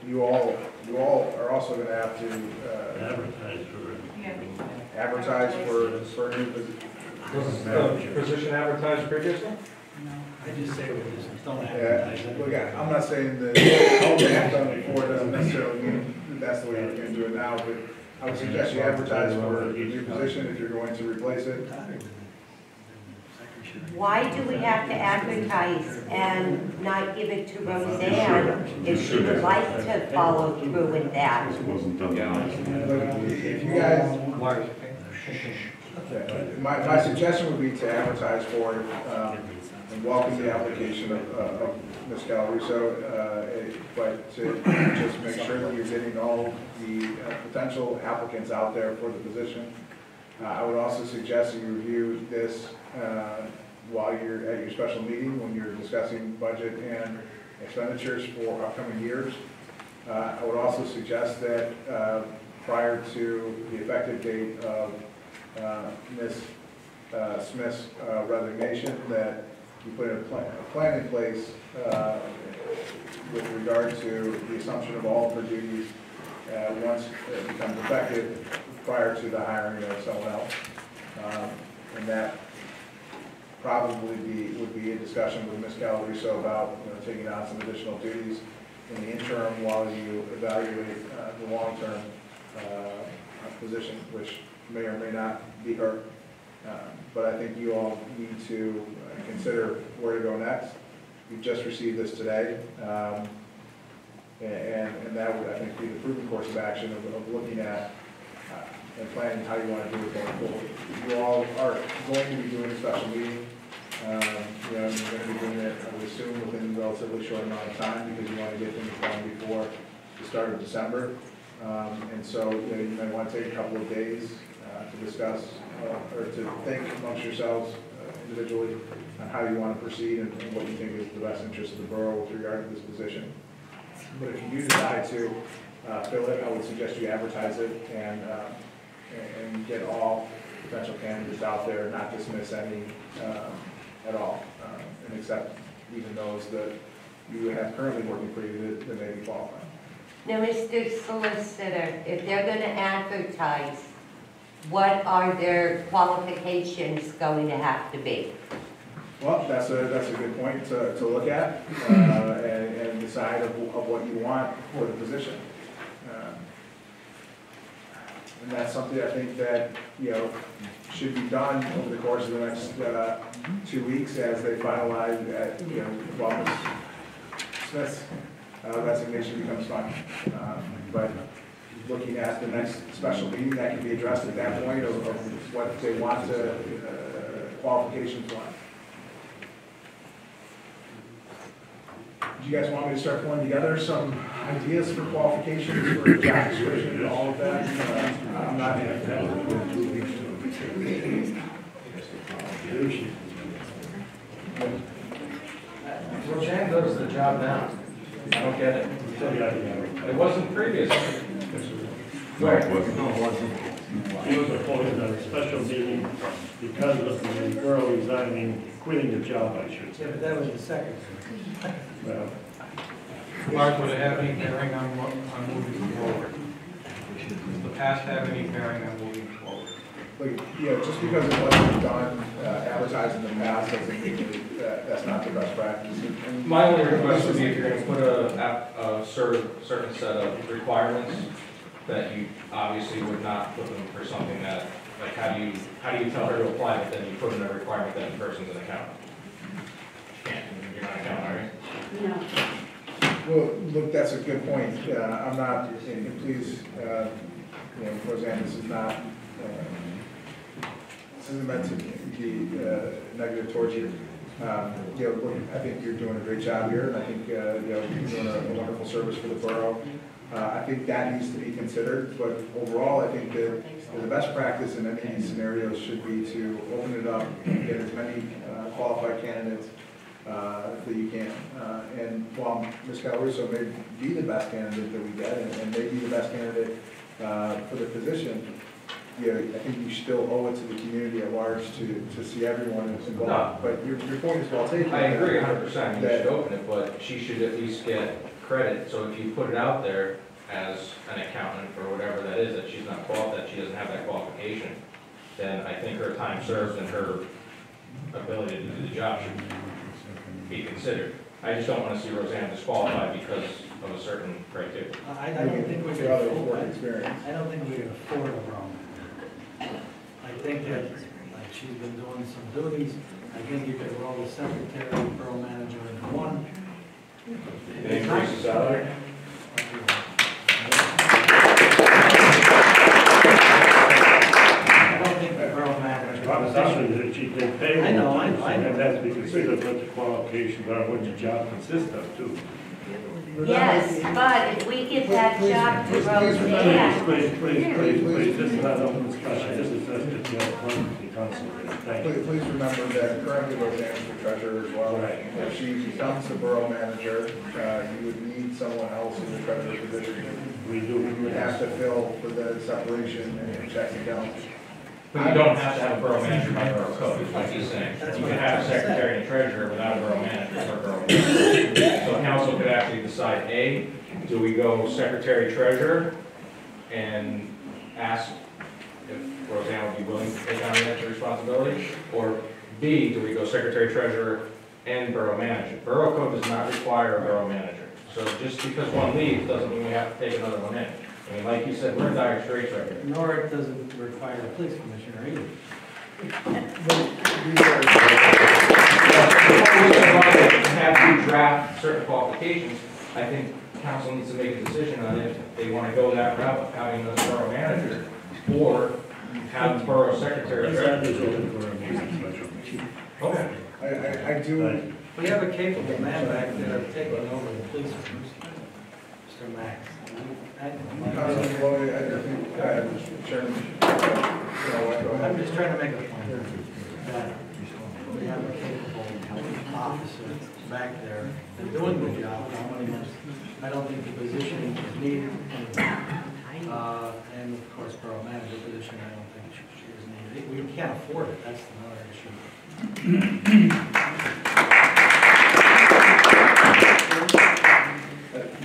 you all are also going to have to advertise for a new position. Was the position advertised previously? I just say we just don't advertise it. Look, I'm not saying that all they have done before doesn't necessarily mean that that's the way you're going to do it now, but I would suggest you advertise for a new position if you're going to replace it. why do we have to advertise and not give it to Roseanne if she would like to follow through with that? It wasn't done. If you guys, my suggestion would be to advertise for it, and welcome the application of Ms. Calaruso, but to just make sure that you're getting all the potential applicants out there for the position. I would also suggest that you review this while you're at your special meeting, when you're discussing budget and expenditures for upcoming years. I would also suggest that prior to the effective date of Ms. Smith's resignation, that you put a plan in place with regard to the assumption of all of her duties once it becomes effective, prior to the hiring of someone else. And that probably would be a discussion with Ms. Calaruso about taking on some additional duties in the interim while you evaluate the long-term position, which may or may not be her. But I think you all need to consider where to go next. You've just received this today, and that would, I think, be the prudent course of action of looking at and planning how you want to do it going forward. You all are going to be doing a special meeting. You're going to be doing it, I would assume, within a relatively short amount of time, because you want to get things done before the start of December. And so you might want to take a couple of days to discuss or to think amongst yourselves individually on how you want to proceed and what you think is the best interest of the borough with regard to this position. But if you do decide to fill it, I would suggest you advertise it and get all potential candidates out there, not dismiss any at all, and accept even those that you have currently working for you that may be qualified. Now, Mr. Solicitor, if they're going to advertise, what are their qualifications going to have to be? Well, that's a good point to look at and decide of what you want for the position. And that's something I think that, should be done over the course of the next 2 weeks as they finalize, while Ms. Smith's resignation becomes final. But looking at the next special meeting, that can be addressed at that point of what they want to, qualifications want. Do you guys want me to start pulling together some ideas for qualifications, for job description, all of that? I'm not in Roseanne does the job now. I don't get it. It wasn't previous. No, it wasn't. No, it wasn't. He was appointed on a special meeting because of the girl resigning, quitting the job, I should say. Yeah, but that was the second. Well, Mark, would it have any bearing on moving forward? Does the past have any bearing on moving forward? Just because it wasn't done, advertised in the past, doesn't mean that's not the best practice. And My only request would be if you're going to put a certain set of requirements, that you obviously would not put them for something that, like, how do you tell her to apply, but then you put in a requirement that the person's an accountant? You're not an accountant, are you? No. Well, look, that's a good point. I'm not, and please, Roseanne, this is not, this isn't meant to be negative towards you. Look, I think you're doing a great job here, and I think you're doing a wonderful service for the borough. I think that needs to be considered, but overall, I think that the best practice in any of these scenarios should be to open it up and get as many qualified candidates that you can. And while Ms. Calaruso may be the best candidate that we get, and may be the best candidate for the position, I think you still owe it to the community at large to see everyone who's involved. No. But your point is well taken. I agree 100%, you should open it, but she should at least get credit. So if you put it out there as an accountant or whatever that is, that she's not qualified, that she doesn't have that qualification, then I think her time served and her ability to do the job should be considered. I just don't want to see Roseanne disqualified because of a certain criteria. I don't think we For can other afford, experience. I don't think we can afford a wrong. I think that, like she's been doing some duties. I think you could roll the secretary, borough manager into one. Increase the salary? I don't think the borough manager. I know. And that's to be considered what the qualifications are, what your job consists of, too. Yes, but if we get that job to Roseanne. Please, this is not open discussion, this is just a point to council. Thank you. Please remember that currently Roseanne's the treasurer as well. Right. If she becomes the borough manager, you would need someone else in the treasurer position. We do. You would have to fill for the separation and checks and balances. But you don't have to have a borough manager by borough code, is what he's saying. You can have a secretary and treasurer without a borough manager or borough manager. So council could actually decide, A, do we go secretary treasurer and ask if Roseanne would be willing to take on the extra responsibility? Or B, do we go secretary treasurer and borough manager? Borough code does not require a borough manager. So just because one leaves doesn't mean we have to take another one in. I mean, like you said, we're in dire straits right here. Nor it doesn't require a police commissioner either. Have you draft certain qualifications, I think council needs to make a decision on if they want to go that route of having a borough manager or have the borough secretary. Okay. I do. We have a capable man back there taking over the police force, Mr. Max. Councilman Lloyd, I think, Mr. Chairman, I'm just trying to make a point that we have a capable officer back there and doing the job. I don't think the position is needed. And of course, borough manager position, I don't think she is needed. We can't afford it, that's another issue.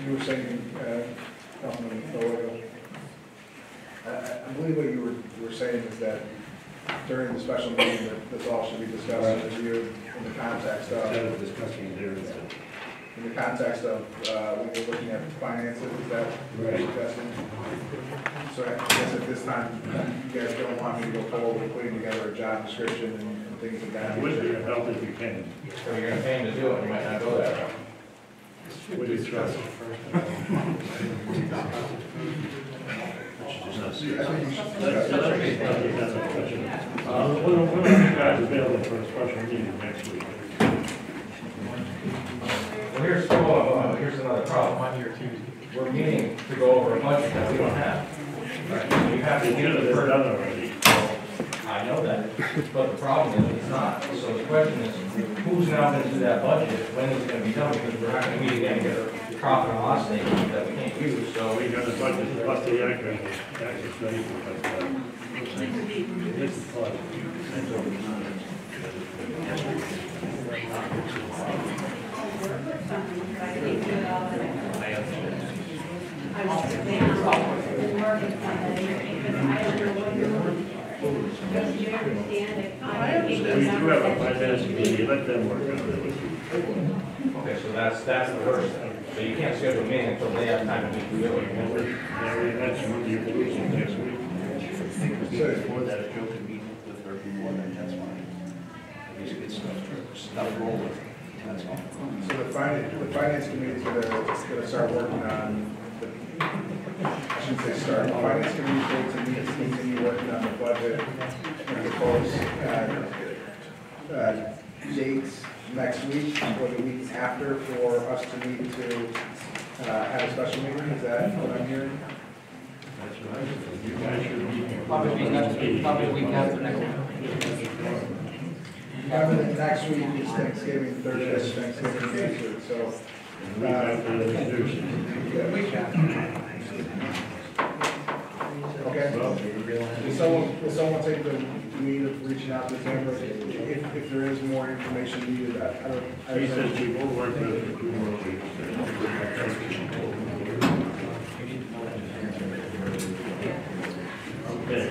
You were saying, Councilman Lloyd, I believe what you were saying is that during the special meeting, that this all should be discussed and reviewed in the context of. Instead of discussing there, in the context of when you're looking at finances, is that what you're suggesting? So I guess at this time, you guys don't want me to go forward with putting together a job description and things of that it would be nature? help if you can. So you're gonna pay him to do it, you might not go that route. What do you trust? When are you guys available for a special meeting next week? Well, here's another problem. Monday or Tuesday. We're meeting to go over a budget that we don't have. So you have to get It's the done person. already. I know that, but the problem is it's not. So the question is, who's now gonna do that budget? When is it gonna be done? Because we're not gonna meet again and get a profit and loss statement that we can't use, so. We got a budget, plus the actor, that's ready for this is part. We do have a finance committee, let them work on it. Okay, so that's the first thing. So you can't schedule a meeting until they have time to meet the building. That's what you're losing next week. Before that, if Joe could meet with her before that, that's fine. At least get stuff rolling, that's all. So the finance committee is gonna start working on, I shouldn't say start, the finance committee is going to need to continue working on the budget and propose dates next week or the week after for us to meet to have a special meeting. Is that what I'm hearing? Probably a week after next week. Next week is Thanksgiving, Thursday is Thanksgiving next week, so. Okay. Will someone take the lead of reaching out to the chamber if there is more information needed? He says we will work with it for 2 more weeks. Okay.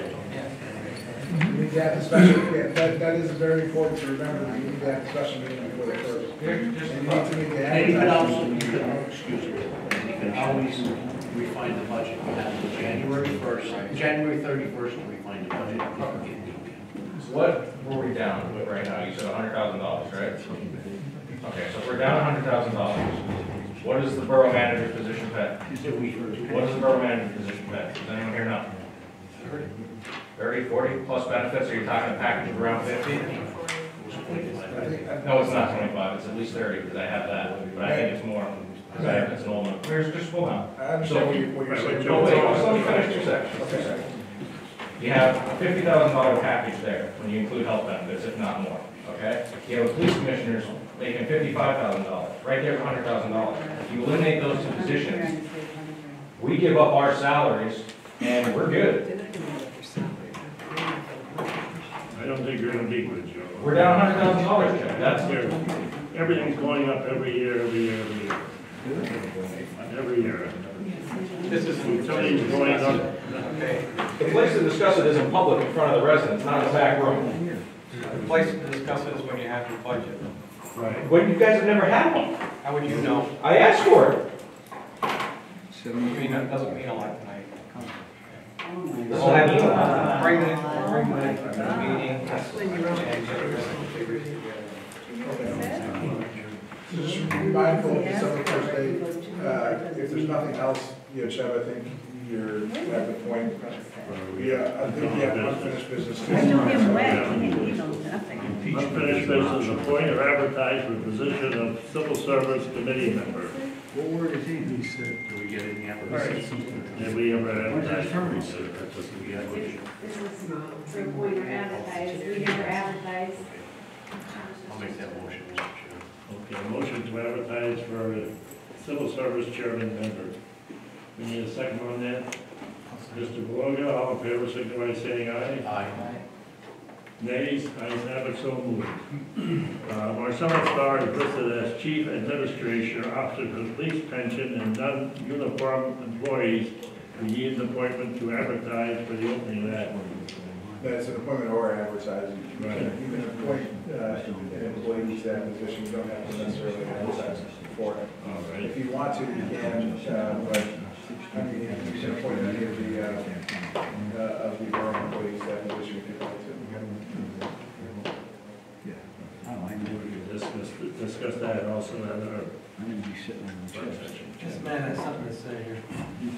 We need to have a special, that is very important to remember, we need to have a special meeting before the first. And you need to make the And you could also, advertisement. excuse me, you can always refine the budget. You have until January 1st, January 31st to refine the budget. What What are we down with right now? You said $100,000, right? Okay, so if we're down $100,000, what is the borough manager's position pay? What is the borough manager's position pay? Does anyone here know? 30, 40 plus benefits, are you talking a package of around 50? No, it's not 25, it's at least 30, because I have that, but I think it's more, because I have, it's an old one. Where's, just hold on. I understand what you're saying. No, wait, just let me finish 2 seconds. Okay. You have a $50,000 package there, when you include health benefits, if not more, okay? You have a police commissioner's making $55,000, right there, $100,000. If you eliminate those 2 positions, we give up our salaries, and we're good. I don't think you're gonna beat with Joe. We're down $100,000, Joe. That's Everything's going up every year. Every year. This is Utilities going up. the place to discuss it is in public in front of the residents, not in the back room. The place to discuss it is when you have your budget. Right. When you guys have never had one. How would you know? I asked for it. I mean, that doesn't mean a lot tonight. That's what I mean. Bring it to the meeting. Just be mindful of December 1st date. If there's nothing else, Chev, I think you're at the point. Yeah, I think you have unfinished business. I know him well, he knows nothing. Unfinished business, appoint or advertise for the position of civil service committee member. What word is he? He said, do we get any applications? Did we ever advertise? This is to appoint or advertise, we never advertise. I'll make that motion, Mr. Chairman. Okay, motion to advertise for a civil service chairman member. We need a second on that. Mr. Beloga, all in favor, signify by saying aye. Aye. Nays, ayes have it, so moved. Marcellus Starr is listed as chief administrator, officer for the police pension and non-uniform employees. We need an appointment to advertise for the opening of that. That's an appointment or advertising. Right. You can appoint an employee to that position, you don't have to necessarily advertise for it. All right. If you want to, you can, but I mean, you can appoint any of the borough employees to that position if you'd like to. Discuss that also at our This man has something to say here.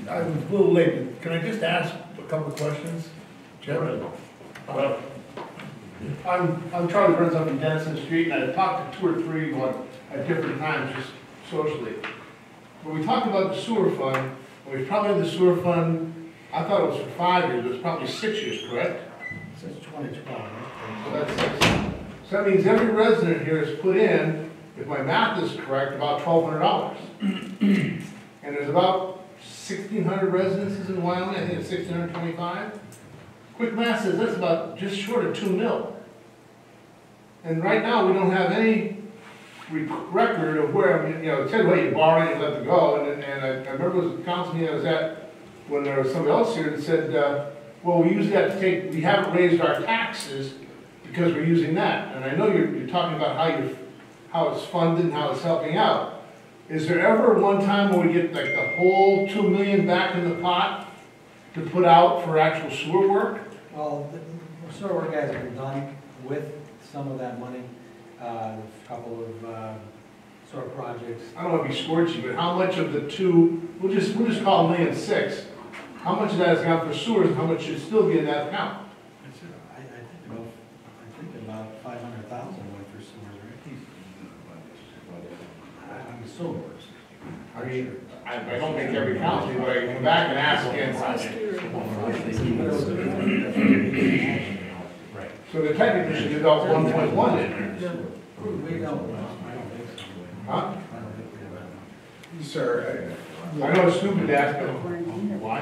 I was a little late, but can I just ask a couple of questions? Jeff? Well, I'm Charlie Burns up in Dennison Street, and I talked to 2 or 3 at different times, just socially. When we talked about the sewer fund, we probably had the sewer fund, I thought it was for 5 years, it was probably 6 years, correct? Since 2012, right? So that's 6. So that means every resident here has put in, if my math is correct, about $1,200. And there's about 1,600 residences in Wyoming, I think it's 1,625. Quick math says that's about just short of $2 million. And right now, we don't have any record of where, I mean, it said, well, you borrow it, you let it go. And I remember it was the council meeting I was at when there was somebody else here that said, well, we usually have to take, we haven't raised our taxes because we're using that. And I know you're talking about how it's funded and how it's helping out. Is there ever one time where we get like the whole $2 million back in the pot to put out for actual sewer work? Well, the sewer work guys have been done with some of that money, a couple of sewer projects. I don't want to be scorchy, but how much of the we'll just call it $1.6 million. How much of that is gone for sewers and how much should still be in that account? I think about 500,000 went for sewers, right? I'm assuming. I mean, I don't make every council, but I can come back and ask again. So they technically should get about 1.1 in there. We don't, I don't think so. Huh? I don't think we have. Sir, I know it's stupid to ask, but why?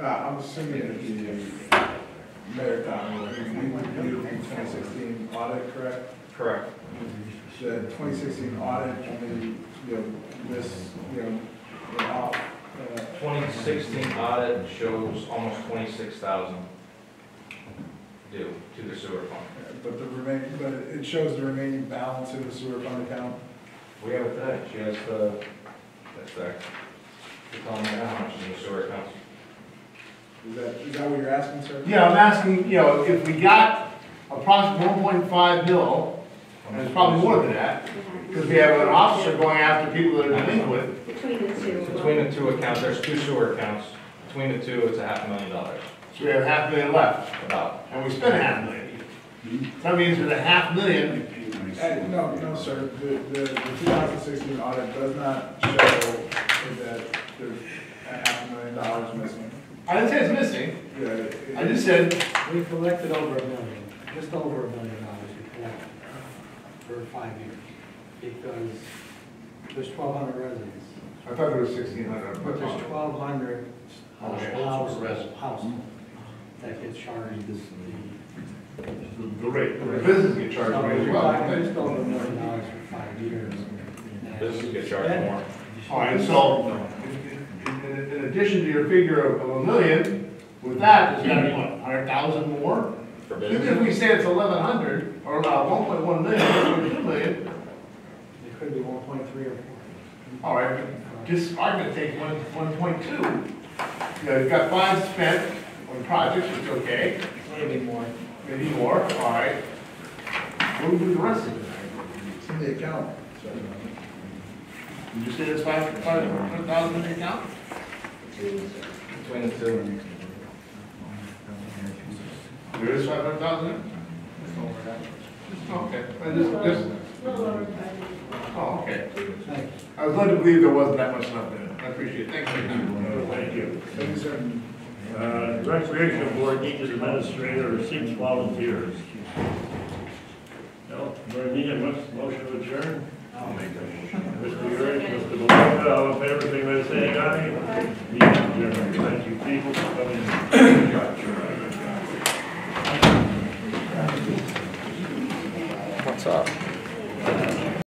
I'm assuming that the Mayor Conley, we did the 2016 audit, correct? Correct. The 2016 audit, only, this, off. 2016 audit shows almost 26,000 due to the sewer fund. But it shows the remaining balance in the sewer fund account. We have it today. She has that's there. You're telling me how much is in the sewer accounts? Is that what you're asking, sir? Yeah, I'm asking, if we got approximately 1.5 mil, and it's probably more than that, because we have an officer going after people that are delinquent. Between the two. Between the two accounts, there's two sewer accounts. Between the two, it's $500,000. So we have $500,000 left, About. and we spent $500,000. That means there's $500,000. No, sir, the 2016 audit does not show that there's $500,000 missing. I didn't say it's missing. Yeah, I just said, We collected over $1 million, just over $1 million we collected for 5 years. Because there's 1,200 residents. I thought there was 1,600. But there's 1,200 Households. households that get charged The rate, the business get charged So rate as we're well. talking just over $1 million for 5 years. Businesses get charged more. All right, so in addition to your figure of $1 million, with that, there's gotta be what, 100,000 more? For Even business. if we say it's 1,100, or about 1.1 million, or 2 million, It could be 1.3 or 4. all right, just argument take 1.2. You've got funds spent on projects, it's okay, Maybe more. maybe more, all right. What do we do the rest of it? It's in the account, so. Did you say there's 500,000 in the account? Between the two. There is 500,000? Okay, just, oh, okay. I was led to believe there wasn't that much left in it. I appreciate it. Thank you. Thank you. Thank you, sir. Recreation Board needs an administrator or seeks volunteers. No, do I need a motion to adjourn? I'll make that motion. Mr. Yurich, Mr. Malonga, all in favor, signify by saying aye. Meeting adjourned. Thank you, people, for coming. What's up?